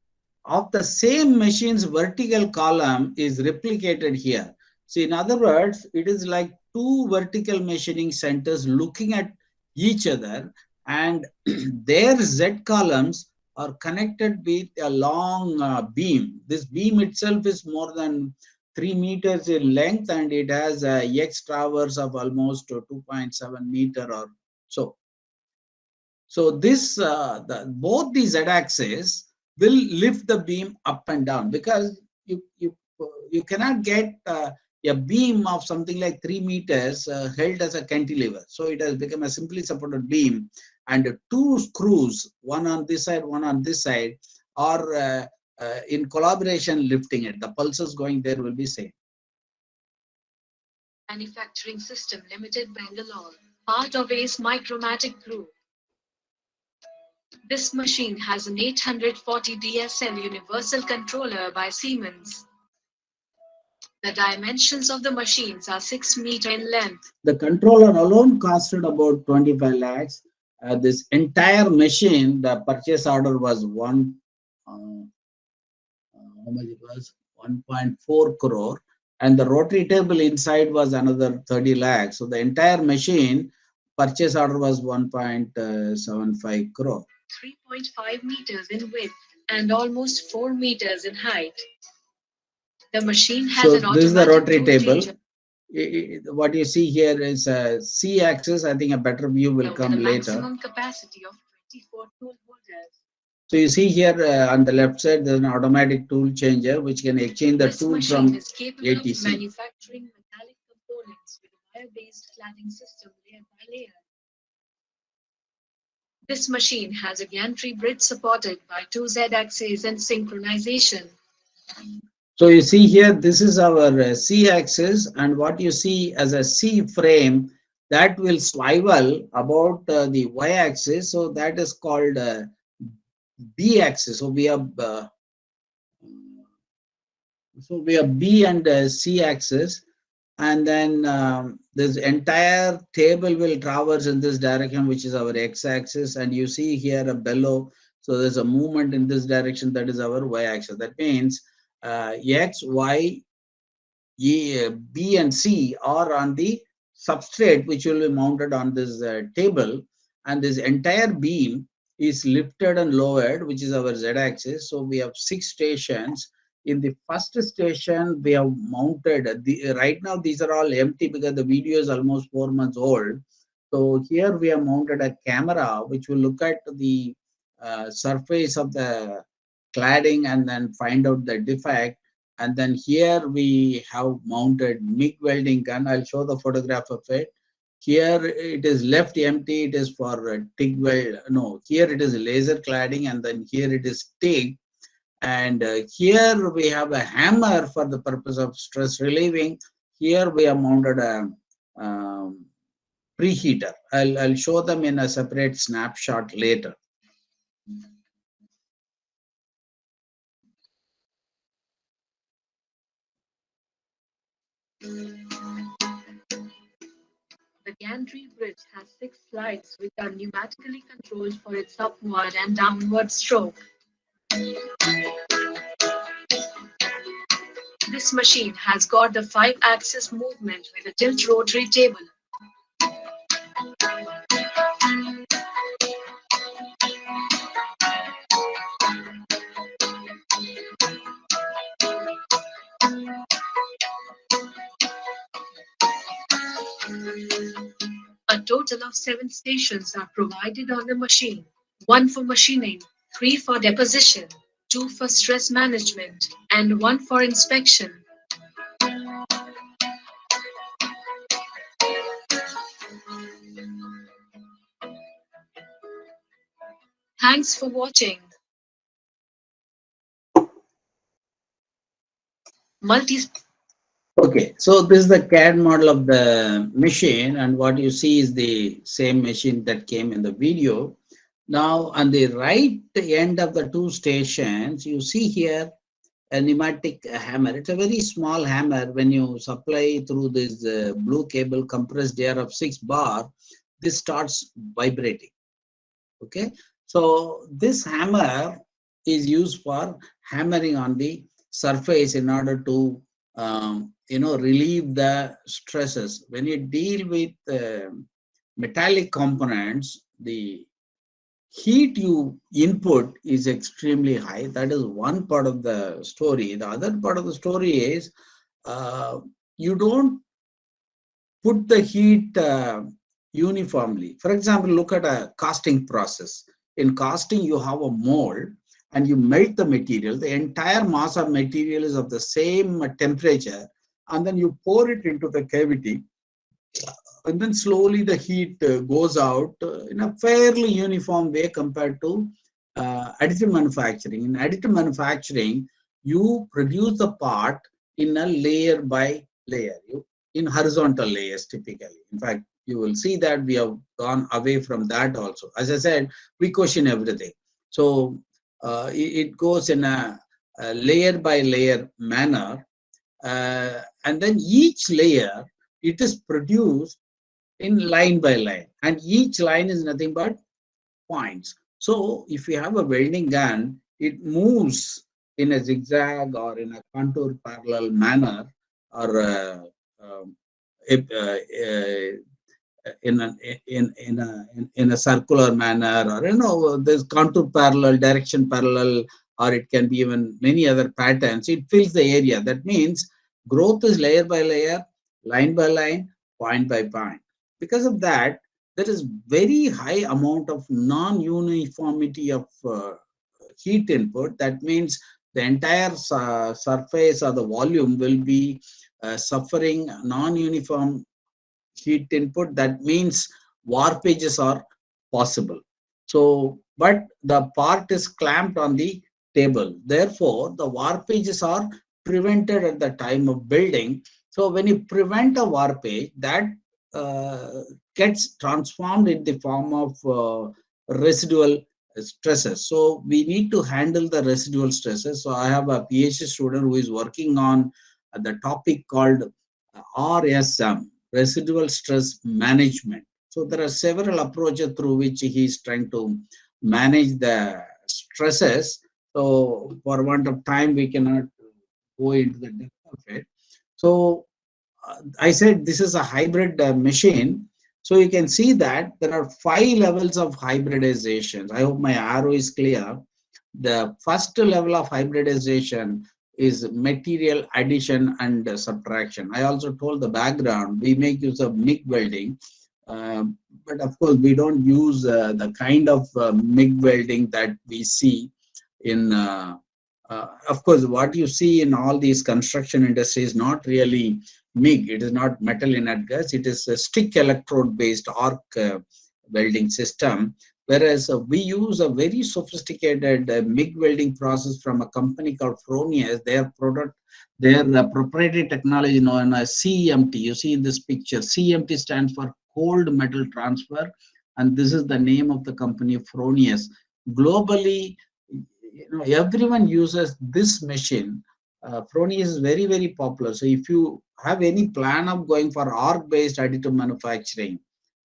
of the same machine's vertical column is replicated here. So in other words, it is like 2 vertical machining centers looking at each other, and their Z columns are connected with a long beam. This beam itself is more than 3 meters in length, and it has a X traverse of almost 2.7 meter or so. So this both these Z-axes will lift the beam up and down, because you cannot get a beam of something like 3 meters held as a cantilever. So it has become a simply supported beam, and 2 screws, one on this side, one on this side, are in collaboration lifting it. The pulses going there will be same. Manufacturing System Limited, Bangalore, part of ACE Micromatic Group. This machine has an 840 DSL universal controller by Siemens. The dimensions of the machines are 6 meters in length. The controller alone costed about 25 lakhs. This entire machine, the purchase order was how much it was? 1.4 crore. And the rotary table inside was another 30 lakhs. So the entire machine purchase order was 1.75 crore. 3.5 meters in width and almost 4 meters in height. The machine has an this is the automatic rotary tool table. changer What you see here is a C axis. I think a better view will with come a later. maximum capacity of 24 tool holders. So you see here on the left side, there's an automatic tool changer which can exchange the This tool machine from is capable of ATC. manufacturing metallic components with a wire-based cladding system layer by layer. This machine has a gantry bridge supported by two Z-axes and synchronization. So you see here, this is our C axis, and what you see as a C frame that will swivel about the Y axis. So that is called B axis. So we have B and C axis, and then this entire table will traverse in this direction, which is our X axis, and you see here a bellow. So there's a movement in this direction, that is our Y axis. That means X, Y, B and C are on the substrate which will be mounted on this table, and this entire beam is lifted and lowered, which is our Z-axis. So we have 6 stations. In the first station, we have mounted, right now these are all empty because the video is almost 4 months old. So here we have mounted a camera which will look at the surface of the cladding and then find out the defect. And then here we have mounted MIG welding gun. I'll show the photograph of it. Here it is left empty. It is for TIG weld. No, here it is laser cladding, and then here it is TIG. And here we have a hammer for the purpose of stress relieving. Here we have mounted a preheater. I'll show them in a separate snapshot later. The gantry bridge has 6 slides which are pneumatically controlled for its upward and downward stroke. This machine has got the 5-axis movement with a tilt rotary table. A total of 7 stations are provided on the machine. 1 for machining, 3 for deposition, 2 for stress management, and 1 for inspection. Thanks for watching. Okay, so this is the CAD model of the machine, and what you see is the same machine that came in the video. Now, on the right end of the 2 stations, you see here a pneumatic hammer. It's a very small hammer. When you supply through this blue cable compressed air of 6 bar, this starts vibrating. Okay, so this hammer is used for hammering on the surface in order to relieve the stresses. When you deal with metallic components, the heat you input is extremely high. That is one part of the story. The other part of the story is you don't put the heat uniformly. For example, look at a casting process. In casting, you have a mold and you melt the material. The entire mass of material is of the same temperature, and then you pour it into the cavity, and then slowly the heat goes out in a fairly uniform way compared to additive manufacturing. In additive manufacturing, you produce the part in a layer by layer, in horizontal layers typically. In fact, you will see that we have gone away from that also. As I said, we question everything. So it goes in a layer by layer manner, and then each layer, it is produced in line by line, and each line is nothing but points. So if you have a welding gun, it moves in a zigzag or in a contour parallel manner, or um, if, in a in a circular manner, or there's contour parallel, direction parallel, or it can be even many other patterns. It fills the area. That means growth is layer by layer, line by line, point by point. Because of that, there is very high amount of non-uniformity of heat input. That means the entire surface or the volume will be suffering non-uniform heat input. That means warpages are possible. So, but the part is clamped on the table. Therefore, the warpages are prevented at the time of building. So, when you prevent a warpage, that gets transformed in the form of residual stresses. So, we need to handle the residual stresses. So, I have a PhD student who is working on the topic called RSM, residual stress management. So there are several approaches through which he is trying to manage the stresses. So for want of time, we cannot go into the depth of it. So I said this is a hybrid machine. So you can see that there are 5 levels of hybridization. I hope my arrow is clear. The first level of hybridization is material addition and subtraction. I also told the background, we make use of MIG welding, but of course we don't use the kind of MIG welding that we see in, of course, what you see in all these construction industries is not really MIG. It is not metal inert gas. It is a stick electrode based arc welding system. Whereas we use a very sophisticated MIG welding process from a company called Fronius. Their product, their proprietary technology known as CMT. You see in this picture, CMT stands for cold metal transfer, and this is the name of the company, Fronius. Globally, everyone uses this machine. Fronius is very, very popular. So if you have any plan of going for arc-based additive manufacturing,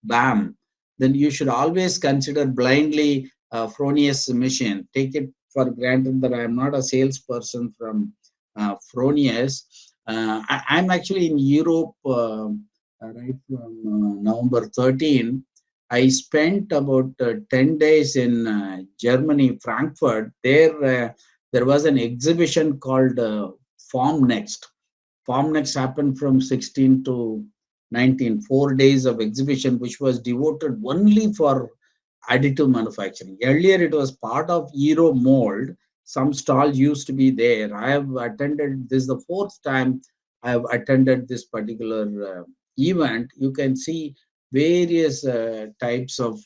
BAM, then you should always consider blindly Fronius machine. Take it for granted that I am not a salesperson from Fronius. I'm actually in Europe right from November 13. I spent about 10 days in Germany, Frankfurt. There was an exhibition called Form Next. Form Next happened from 16 to 19, 4 days of exhibition, which was devoted only for additive manufacturing. Earlier, it was part of Euro Mold. Some stalls used to be there. I have attended, this is the 4th time I have attended this particular event. You can see various types of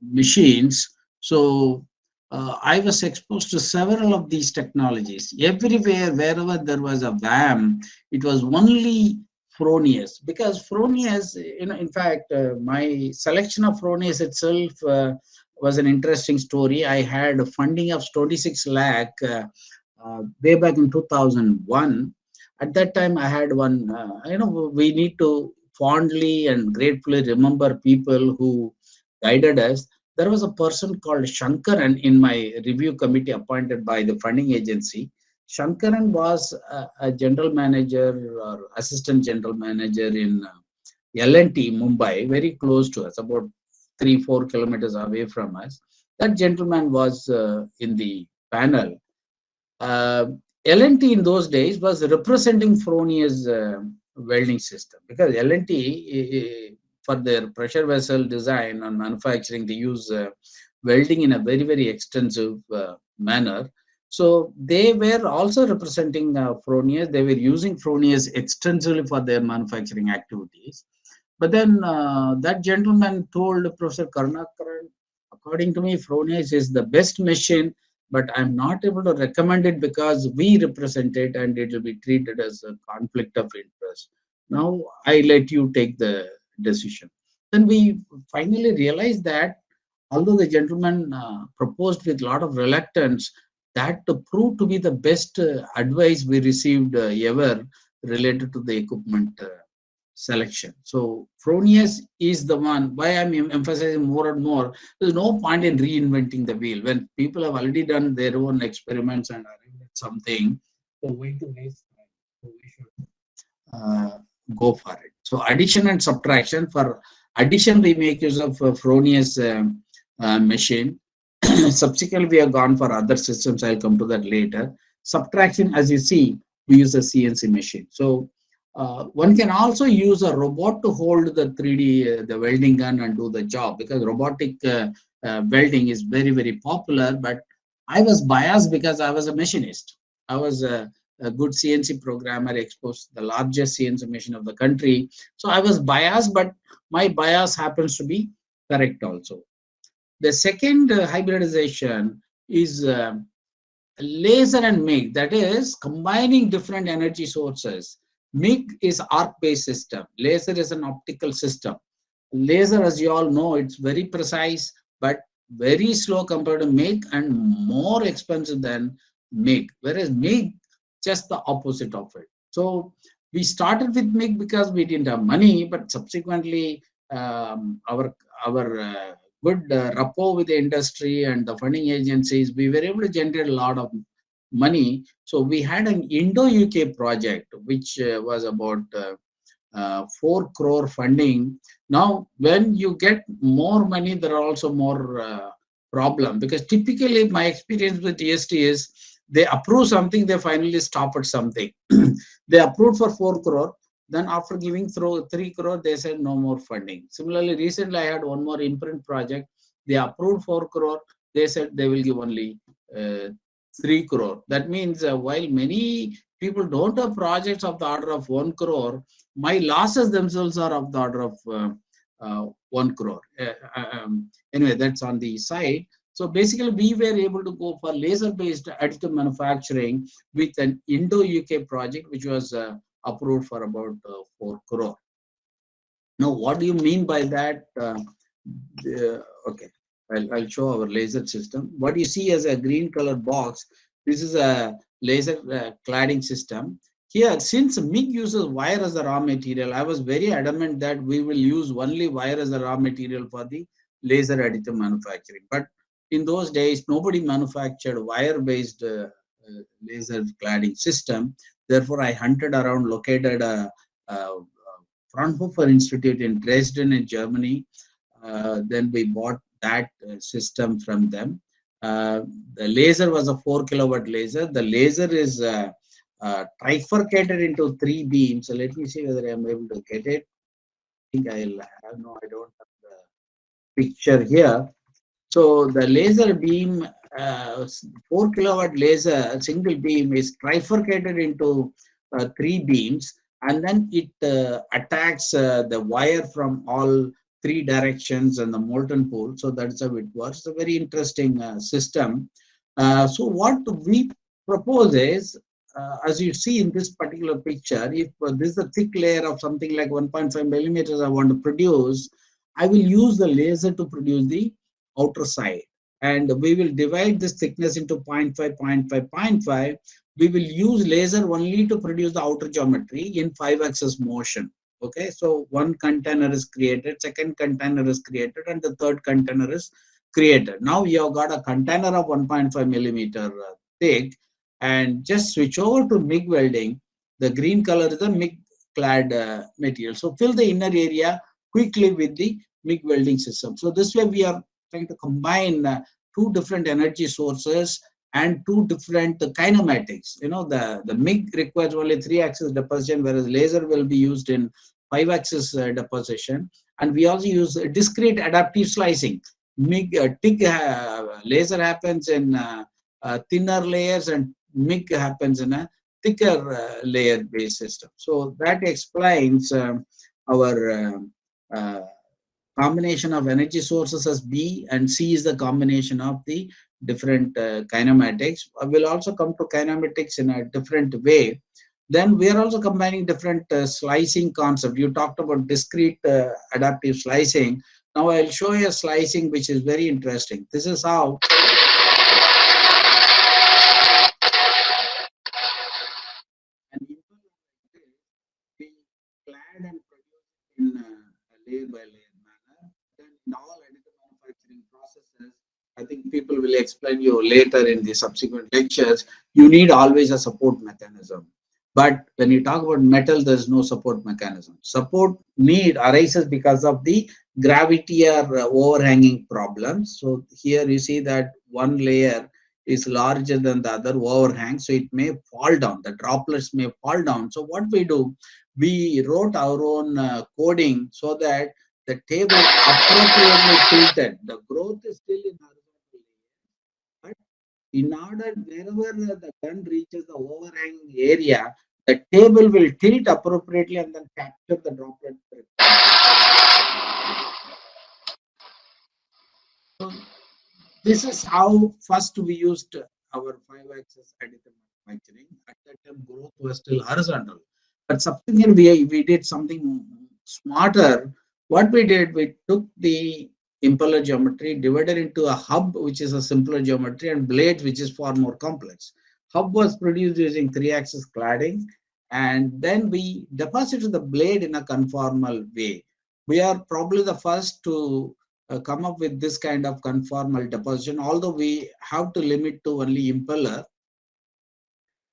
machines. So I was exposed to several of these technologies. Everywhere, wherever there was a VAM, it was only Fronius, because Fronius, in fact, my selection of Fronius itself was an interesting story. I had a funding of 26 lakh way back in 2001. At that time, I had one, we need to fondly and gratefully remember people who guided us. There was a person called Shankaran in my review committee appointed by the funding agency. Shankaran was a general manager or assistant general manager in L&T Mumbai, very close to us, about 3-4 kilometers away from us. That gentleman was in the panel. L&T in those days was representing Fronius welding system, because L&T for their pressure vessel design and manufacturing, they use welding in a very, very extensive manner. So they were also representing Fronius. They were using Fronius extensively for their manufacturing activities. But then that gentleman told Professor Karunakaran, according to me, Fronius is the best machine, but I'm not able to recommend it because we represent it and it will be treated as a conflict of interest. Now I let you take the decision. Then we finally realized that although the gentleman proposed with a lot of reluctance, that proved to be the best advice we received ever related to the equipment selection. So Fronius is the one. Why I'm emphasizing more and more, there's no point in reinventing the wheel when people have already done their own experiments and arrived at something. So why to waste time? So we should go for it. So addition and subtraction. For addition, we make use of Fronius machine. Subsequently, we have gone for other systems. I'll come to that later. Subtraction, as you see, we use a CNC machine. So one can also use a robot to hold the 3D, the welding gun and do the job, because robotic welding is very, very popular. But I was biased because I was a machinist. I was a good CNC programmer, exposed the largest CNC machine of the country. So I was biased, but my bias happens to be correct also. The second hybridization is laser and MIG, that is combining different energy sources. MIG is arc-based system. Laser is an optical system. Laser, as you all know, it's very precise, but very slow compared to MIG and more expensive than MIG. Whereas MIG, just the opposite of it. So we started with MIG because we didn't have money, but subsequently our good rapport with the industry and the funding agencies, we were able to generate a lot of money. So we had an Indo-UK project, which was about 4 crore funding. Now, when you get more money, there are also more problem, because typically my experience with DST is they approve something, they finally stop at something. They approved for 4 crore. Then after giving through 3 crore, they said no more funding. Similarly, recently I had one more imprint project. They approved 4 crore. They said they will give only 3 crore. That means while many people don't have projects of the order of 1 crore, my losses themselves are of the order of 1 crore. Anyway, that's on the side. So basically, we were able to go for laser-based additive manufacturing with an Indo-UK project, which was approved for about 4 crore. Now, what do you mean by that? Okay, I'll show our laser system. What you see as a green color box, this is a laser cladding system. Here, since MIG uses wire as a raw material, I was very adamant that we will use only wire as a raw material for the laser additive manufacturing. But in those days, nobody manufactured wire-based laser cladding system. Therefore, I hunted around, located a Fraunhofer Institute in Dresden in Germany. Then we bought that system from them. The laser was a 4 kilowatt laser. The laser is trifurcated into 3 beams. So let me see whether I'm able to get it. I think I'll have, no, I don't have the picture here. So the laser beam, 4 kilowatt laser, single beam is trifurcated into 3 beams, and then it attacks the wire from all 3 directions and the molten pool. So that's how it works. It's a very interesting system. So what we propose is, as you see in this particular picture, if this is a thick layer of something like 1.5 millimeters I want to produce, I will use the laser to produce the outer side, and we will divide this thickness into 0.5, 0.5, 0.5. We will use laser only to produce the outer geometry in 5-axis motion. Okay, so one container is created, second container is created, and the third container is created. Now you have got a container of 1.5 millimeter thick, and just switch over to MIG welding. The green color is the MIG clad material. So fill the inner area quickly with the MIG welding system. So this way we are trying to combine 2 different energy sources and 2 different kinematics. You know, the MIG requires only 3-axis deposition, whereas laser will be used in 5-axis deposition. And we also use discrete adaptive slicing. MIG TIG laser happens in thinner layers, and MIG happens in a thicker layer based system. So that explains our combination of energy sources as B, and C is the combination of the different kinematics. We'll also come to kinematics in a different way. Then we are also combining different slicing concept. You talked about discrete adaptive slicing. Now I'll show you a slicing which is very interesting. This is how we clad and produce by layer manner. Then in all additive manufacturing processes, I think people will explain you later in the subsequent lectures, you need always a support mechanism. But when you talk about metal, there's no support mechanism. Support need arises because of the gravity or overhanging problems. So here you see that one layer is larger than the other overhang, so it may fall down. The droplets may fall down. So what we do, we wrote our own coding so that the table appropriately tilted. The growth is still in horizontal, but in order wherever the gun reaches the overhang area, the table will tilt appropriately and then capture the droplet. So this is how first we used our 5-axis additive manufacturing. At that time, growth was still horizontal. But subsequently, we did something smarter. What we did, we took the impeller geometry, divided into a hub, which is a simpler geometry, and blades, which is far more complex. Hub was produced using 3-axis cladding, and then we deposited the blade in a conformal way. We are probably the first to come up with this kind of conformal deposition, although we have to limit to only impeller.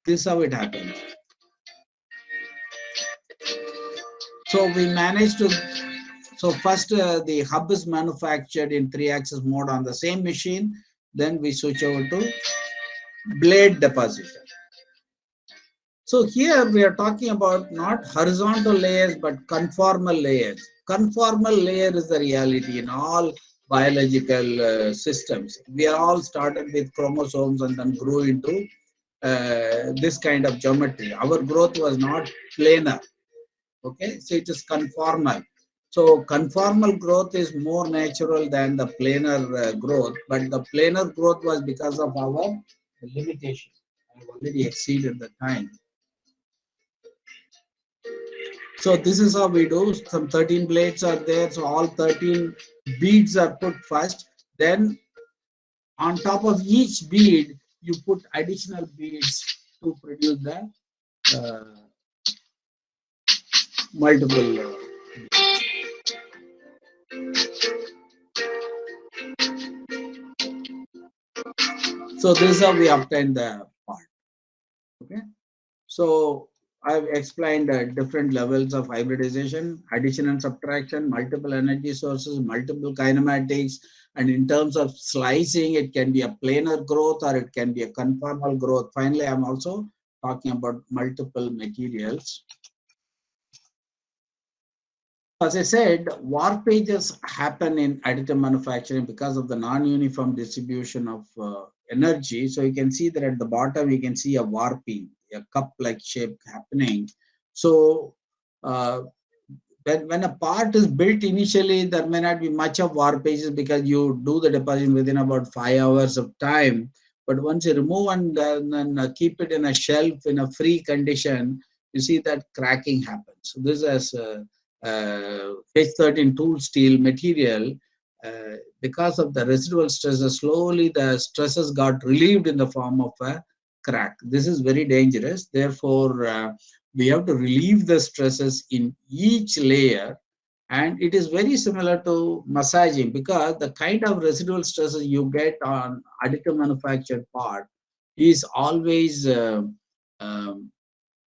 This is how it happens. So we managed to, so first the hub is manufactured in 3-axis mode on the same machine, then we switch over to blade deposition. So here we are talking about not horizontal layers, but conformal layers. Conformal layer is the reality in all biological systems. We are all started with chromosomes and then grew into this kind of geometry. Our growth was not planar. Okay, so it is conformal. So conformal growth is more natural than the planar growth, but the planar growth was because of our limitation. I have already exceeded the time. So this is how we do. Some 13 blades are there. So all 13 beads are put first. Then on top of each bead, you put additional beads to produce the multiple. So this is how we obtain the part. Okay. So I've explained different levels of hybridization, addition and subtraction, multiple energy sources, multiple kinematics, and in terms of slicing, it can be a planar growth or it can be a conformal growth. Finally, I'm also talking about multiple materials. As I said, warpages happen in additive manufacturing because of the non-uniform distribution of energy. So you can see that at the bottom, you can see a warping, a cup-like shape happening. So when a part is built initially, there may not be much of warpages because you do the deposition within about 5 hours of time. But once you remove and then keep it in a shelf in a free condition, you see that cracking happens. So this is H13 tool steel material. Because of the residual stresses, slowly the stresses got relieved in the form of a crack. This is very dangerous. Therefore, we have to relieve the stresses in each layer, and it is very similar to massaging because the kind of residual stresses you get on additive manufactured part is always um,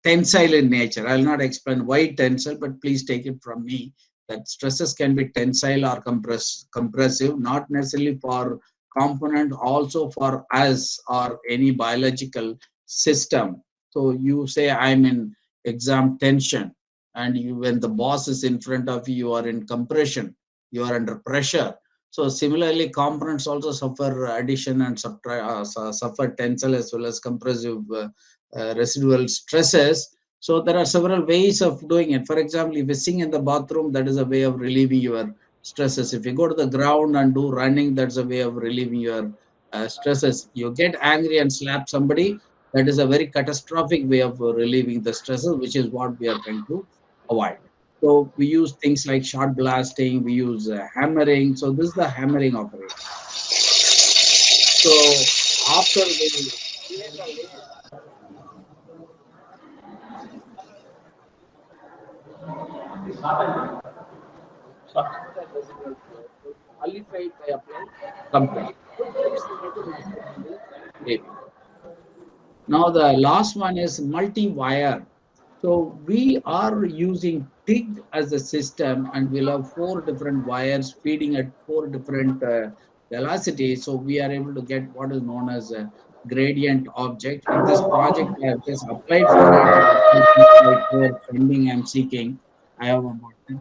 tensile in nature. I'll not explain why tensile, but please take it from me that stresses can be tensile or compressive, not necessarily for component, also for us or any biological system. So you say I'm in exam tension, and you, when the boss is in front of you, you are in compression, you are under pressure. So similarly, components also suffer addition and suffer tensile as well as compressive residual stresses. So there are several ways of doing it. For example, if you sing in the bathroom, that is a way of relieving your stresses. If you go to the ground and do running, that's a way of relieving your stresses. You get angry and slap somebody, that is a very catastrophic way of relieving the stresses, which is what we are trying to avoid. So we use things like shot blasting, we use hammering. So this is the hammering operation. So after we clear the layer, qualified by applied company. So that is the major aspect in the engraving. Now the last one is multi-wire. So we are using TIG as a system, and we'll have 4 different wires feeding at 4 different velocities. So we are able to get what is known as a gradient object. In this project, I have just applied for it. For funding I'm seeking. I have about 10%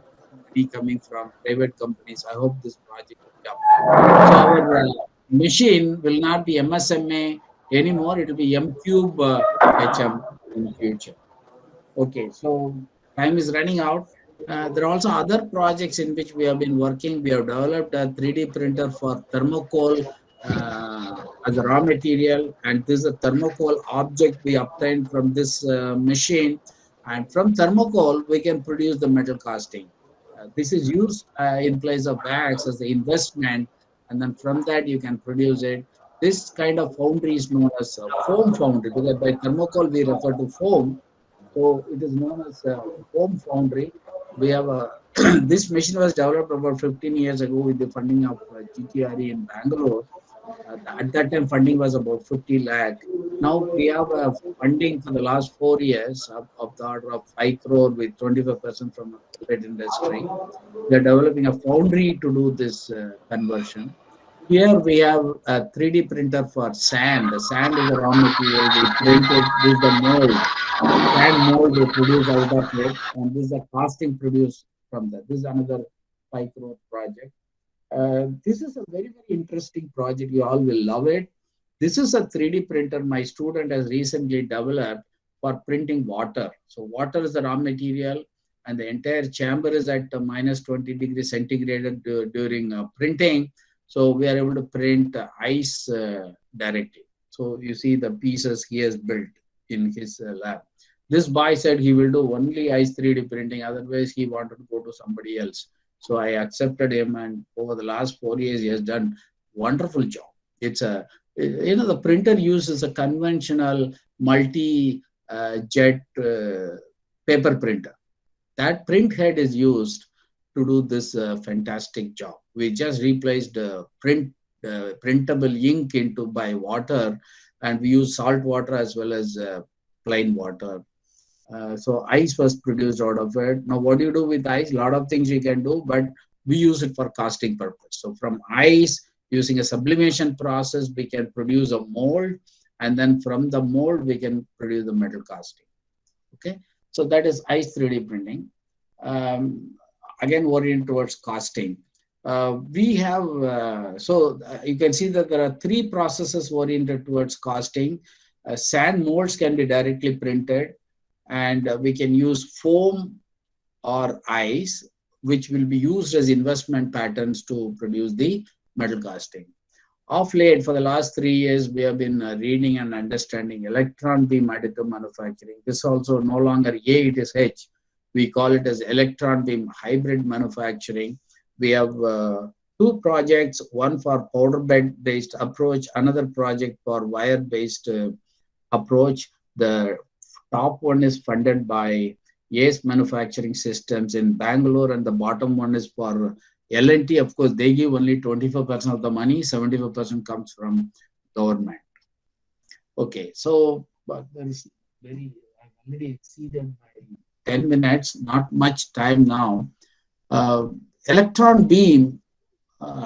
money coming from private companies. I hope this project will be applied. So our machine will not be MSMA anymore. It will be M cube HM in future. Okay, so time is running out. There are also other projects in which we have been working. We have developed a 3D printer for thermocol as a raw material, and this is a thermocol object we obtained from this machine. And from thermocol, we can produce the metal casting. This is used in place of wax as the investment, and then from that you can produce it. This kind of foundry is known as foam foundry, because by thermocol we refer to foam, so it is known as a home foundry. We have a this machine was developed about 15 years ago with the funding of GTRE in Bangalore. At that time, funding was about 50 lakh. Now we have a funding for the last 4 years of the order of 5 crore with 25% from the private industry. We are developing a foundry to do this conversion. Here we have a 3D printer for sand. The sand is a raw material. We print it. This is the mold. Sand mold they produce out of it, and this is a casting produced from that. This is another 5 crore project. This is a very, very interesting project. You all will love it. This is a 3D printer my student has recently developed for printing water. So water is the raw material, and the entire chamber is at minus 20 degrees centigrade during printing. So we are able to print ice directly. So you see the pieces he has built in his lab. This boy said he will do only ice 3D printing, otherwise he wanted to go to somebody else. So I accepted him, and over the last 4 years, he has done wonderful job. It's a, the printer uses a conventional multi-jet paper printer. That print head is used to do this fantastic job. We just replaced printable ink into by water, and we use salt water as well as plain water. So ice was produced out of it. Now, what do you do with ice? A lot of things you can do, but we use it for casting purpose. So from ice, using a sublimation process, we can produce a mold, and then from the mold, we can produce the metal casting. Okay, so that is ice 3D printing. Again, oriented towards casting. We have, you can see that there are 3 processes oriented towards casting. Sand molds can be directly printed, and we can use foam or ice, which will be used as investment patterns to produce the metal casting. Of late, for the last 3 years, we have been reading and understanding electron beam additive manufacturing. This also no longer A, it is H. We call it as electron beam hybrid manufacturing. We have 2 projects, one for powder bed based approach, another project for wire based approach. The top one is funded by ACE Manufacturing Systems in Bangalore, and the bottom one is for L&T. Of course, they give only 25% of the money, 75% comes from government. Okay, so but there is I've already exceeded by 10 minutes, not much time now. Electron beam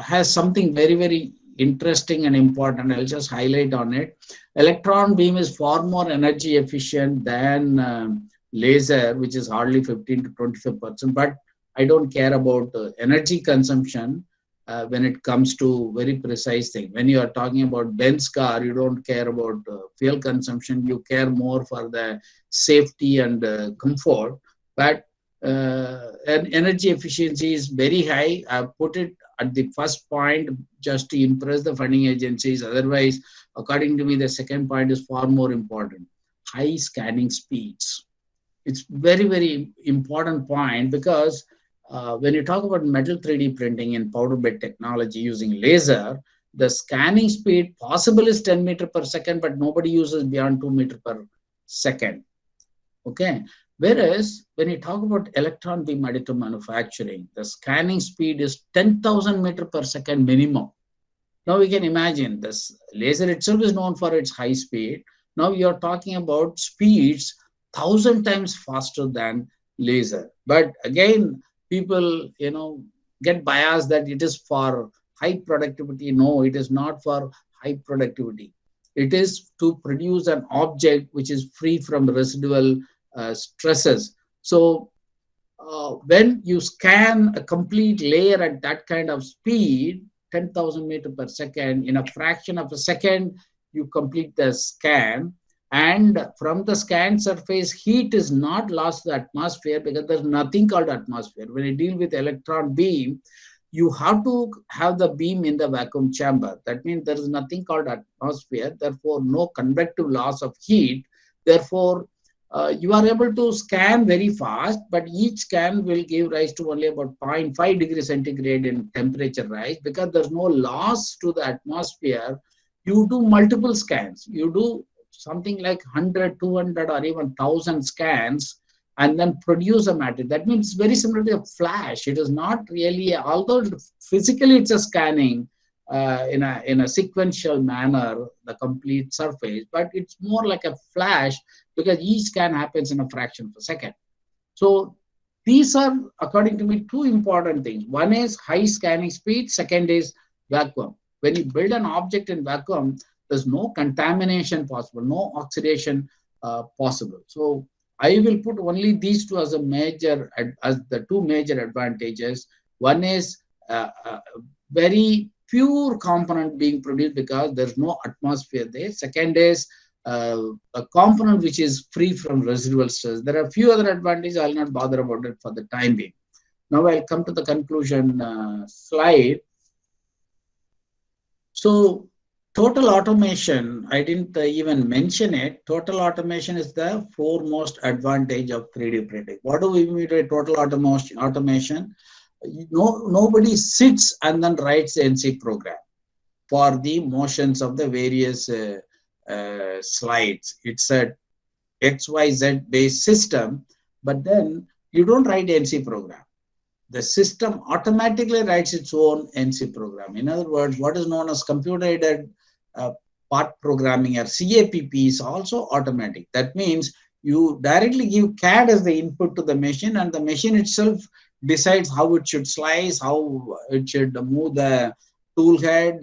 has something very, very interesting and important. I'll just highlight on it. Electron beam is far more energy efficient than laser, which is hardly 15 to 25%. But I don't care about energy consumption when it comes to very precise thing. When you are talking about Benz car, you don't care about fuel consumption. You care more for the safety and comfort. But energy efficiency is very high. I put it at the first point just to impress the funding agencies. Otherwise, according to me, the second point is far more important. High scanning speeds. It's very, very important point, because when you talk about metal 3D printing in powder bed technology using laser, the scanning speed possible is 10 meters per second, but nobody uses beyond 2 meters per second. Okay. Whereas when you talk about electron beam additive manufacturing, the scanning speed is 10,000 meter per second minimum. Now we can imagine this laser itself is known for its high speed. Now you're talking about speeds 1,000 times faster than laser. But again, people, get biased that it is for high productivity. No, it is not for high productivity. It is to produce an object which is free from residual stresses. So when you scan a complete layer at that kind of speed, 10,000 meter per second, in a fraction of a second, you complete the scan. And from the scan surface, heat is not lost to the atmosphere because there's nothing called atmosphere. When you deal with electron beam, you have to have the beam in the vacuum chamber. That means there is nothing called atmosphere, therefore no convective loss of heat. Therefore, you are able to scan very fast, but each scan will give rise to only about 0.5 degrees centigrade in temperature rise because there's no loss to the atmosphere. You do multiple scans. You do something like 100, 200, or even 1,000 scans and then produce a matrix. That means it's very similar to a flash. It is not really, although physically it's a scanning, in a sequential manner, the complete surface, but it's more like a flash because each scan happens in a fraction of a second. So these are, according to me, two important things. One is high scanning speed. Second is vacuum. When you build an object in vacuum, there's no contamination possible, no oxidation possible. So I will put only these two as the two major advantages. One is very pure component being produced because there's no atmosphere there. Second is a component which is free from residual stress. There are a few other advantages. I'll not bother about it for the time being. Now I'll come to the conclusion slide. So total automation, I didn't even mention it. Total automation is the foremost advantage of 3D printing. What do we mean by total automation? Nobody sits and then writes the NC program for the motions of the various slides. It's a XYZ based system, but then you don't write NC program. The system automatically writes its own NC program. In other words, what is known as computer-aided part programming, or CAPP, is also automatic. That means you directly give CAD as the input to the machine, and the machine itself decides how it should slice, how it should move the tool head,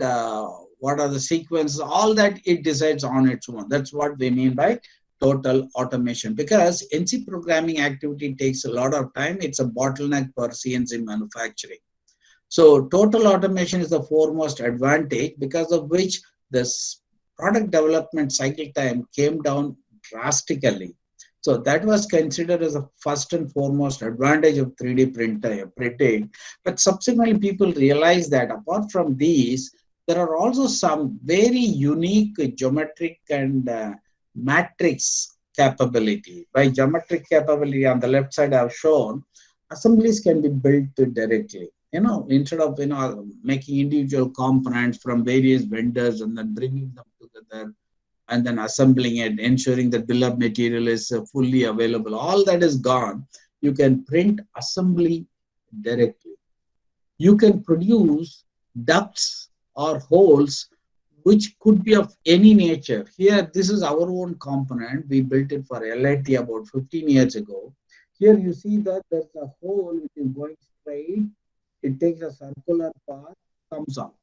what are the sequences, all that it decides on its own. That's what we mean by total automation, because NC programming activity takes a lot of time. It's a bottleneck for CNC manufacturing. So total automation is the foremost advantage, because of which this product development cycle time came down drastically. So that was considered as a first and foremost advantage of 3D printing. But subsequently, people realized that apart from these, there are also some very unique geometric and matrix capability. By geometric capability, on the left side I have shown, assemblies can be built directly. Instead of making individual components from various vendors and then bringing them together and then assembling it, ensuring that bill of material is fully available, all that is gone. You can print assembly directly. You can produce ducts or holes which could be of any nature. Here, this is our own component. We built it for IIT about 15 years ago. Here you see that there's a hole which is going straight. It takes a circular path, comes out.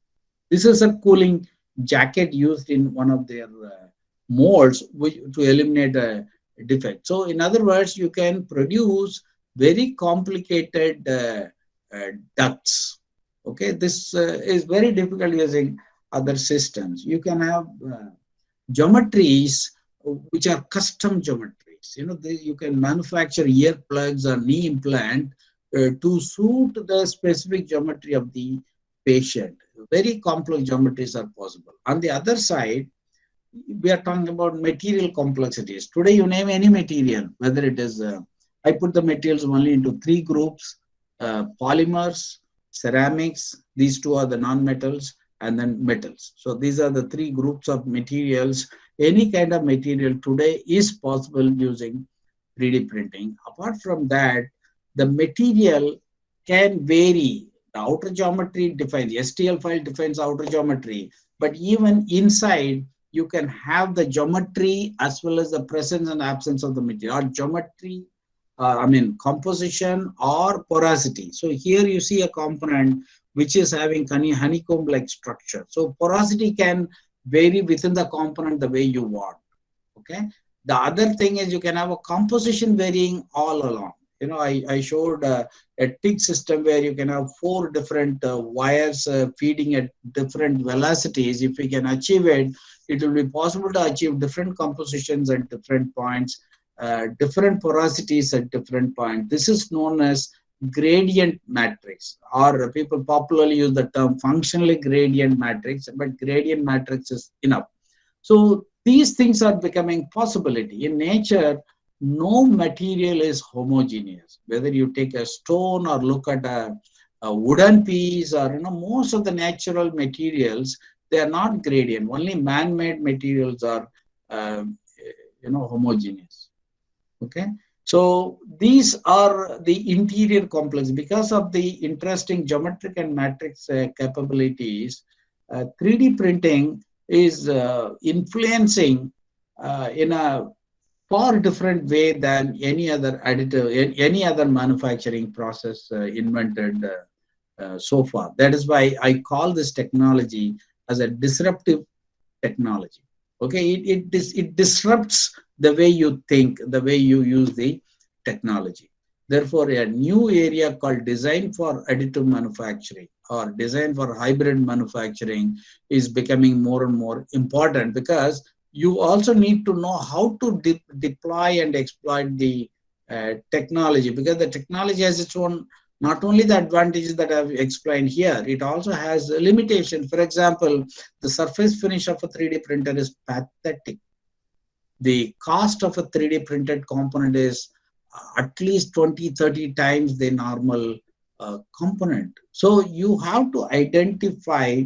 This is a cooling jacket used in one of their molds to eliminate a defect. So in other words, you can produce very complicated ducts. Okay, this is very difficult using other systems. You can have geometries which are custom geometries. You can manufacture ear plugs or knee implant to suit the specific geometry of the patient. Very complex geometries are possible. On the other side, we are talking about material complexities. Today, you name any material, whether it is, I put the materials only into three groups: polymers, ceramics, these two are the non-metals, and then metals. So these are the three groups of materials. Any kind of material today is possible using 3D printing. Apart from that, the material can vary. The outer geometry defines, STL file defines outer geometry, but even inside, you can have the geometry as well as the presence and absence of the material, or geometry, composition or porosity. So here you see a component which is having honeycomb-like structure. So porosity can vary within the component the way you want. Okay. The other thing is you can have a composition varying all along. I showed a TIG system where you can have 4 different wires feeding at different velocities. If we can achieve it, it will be possible to achieve different compositions at different points, different porosities at different points. This is known as gradient matrix, or people popularly use the term functionally gradient matrix, but gradient matrix is enough. So these things are becoming possibility. In nature, no material is homogeneous. Whether you take a stone or look at a wooden piece, or most of the natural materials, they are not gradient. Only man-made materials are homogeneous. Okay. So these are the interior complex. Because of the interesting geometric and matrix capabilities, 3D printing is influencing in a far different way than any other additive, any other manufacturing process invented so far. That is why I call this technology as a disruptive technology. Okay, it disrupts the way you think, the way you use the technology. Therefore, a new area called design for additive manufacturing or design for hybrid manufacturing is becoming more and more important, because you also need to know how to deploy and exploit the technology, because the technology has its own, not only the advantages that I've explained here, it also has a limitation. For example, the surface finish of a 3D printer is pathetic. The cost of a 3D printed component is at least 20-30 times the normal component. So you have to identify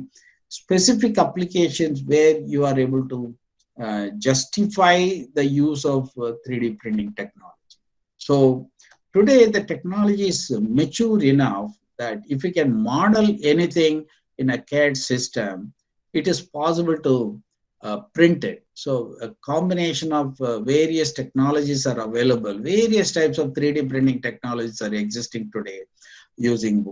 specific applications where you are able to justify the use of 3D printing technology. So today the technology is mature enough that if we can model anything in a CAD system, it is possible to print it. So a combination of various technologies are available. Various types of 3D printing technologies are existing today, using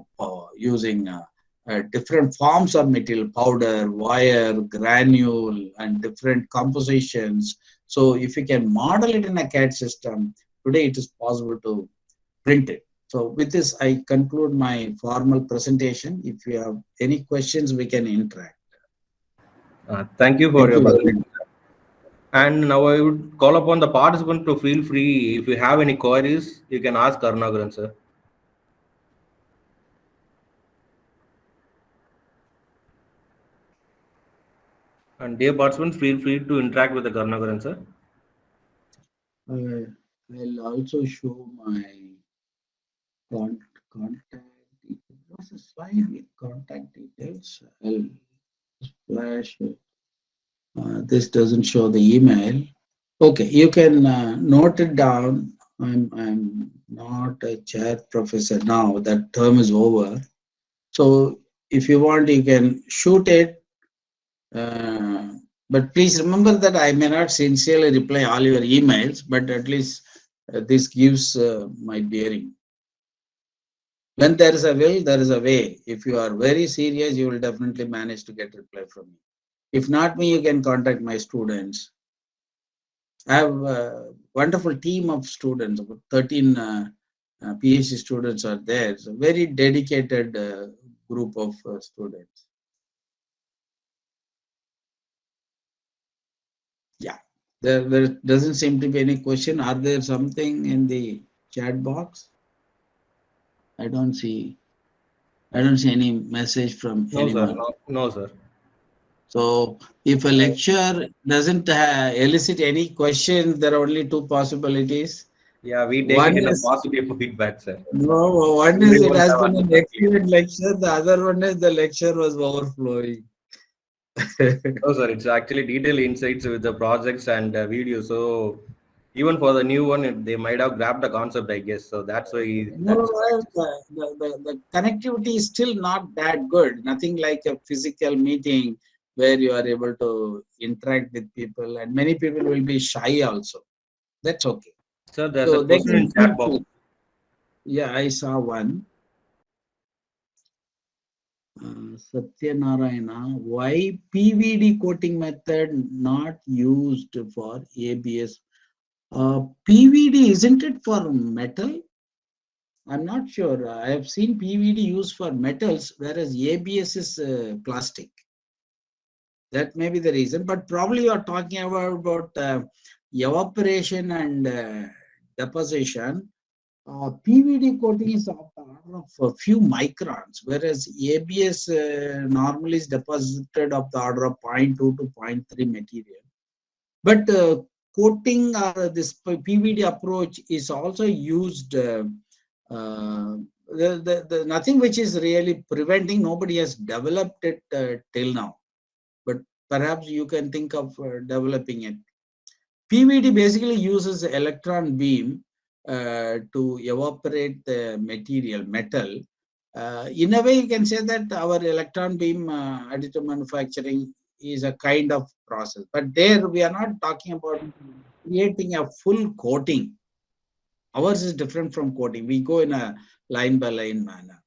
different forms of material, powder, wire, granule, and different compositions. So if you can model it in a CAD system, today it is possible to print it. So with this, I conclude my formal presentation. If you have any questions, we can interact. Thank you for Thank your you very presentation. much. And now I would call upon the participant to feel free. If you have any queries, you can ask Karunakaran, sir. And dear participants, feel free to interact with the Karunakaran, sir. I'll also show my contact details. What's a slide with contact details? I'll flash. This doesn't show the email. Okay, you can note it down. I'm not a chair professor now. That term is over. So if you want, you can shoot it. But please remember that I may not sincerely reply all your emails, but at least this gives my bearing. When there is a will, there is a way. If you are very serious, you will definitely manage to get reply from me. If not me, you can contact my students. I have a wonderful team of students. About 13 PhD students are there. It's a very dedicated group of students. Yeah, there doesn't seem to be any question. Are there something in the chat box? I don't see any message from anyone. Sir. No, sir. So if a lecture doesn't elicit any questions, there are only two possibilities. Yeah, we take it One in a is positive feedback, sir. no, one is it Everyone has have been an understanding. excellent lecture. The other one is the lecture was overflowing. No, sir, it's actually detailed insights with the projects and videos. So Even for the new one, they might have grabbed the concept, I guess. So that's why No, that's the connectivity is still not that good. Nothing like a physical meeting where you are able to interact with people, and many people will be shy also. That's okay. sir. There's a So they question can in chat box. yeah, I saw one. Satyanarayana, why PVD coating method not used for ABS? PVD, isn't it for metal? I'm not sure. I have seen PVD used for metals, whereas ABS is plastic. That may be the reason, but probably you are talking about evaporation and deposition. PVD coating is of the order of a few microns, whereas ABS normally is deposited of the order of 0.2 to 0.3 material. But coating or this PVD approach is also used. Nothing which is really preventing. Nobody has developed it till now, but perhaps you can think of developing it. PVD basically uses electron beam to evaporate the material, metal. In a way, you can say that our electron beam additive manufacturing is a kind of process. But there we are not talking about creating a full coating. Ours is different from coating. We go in a line by line manner.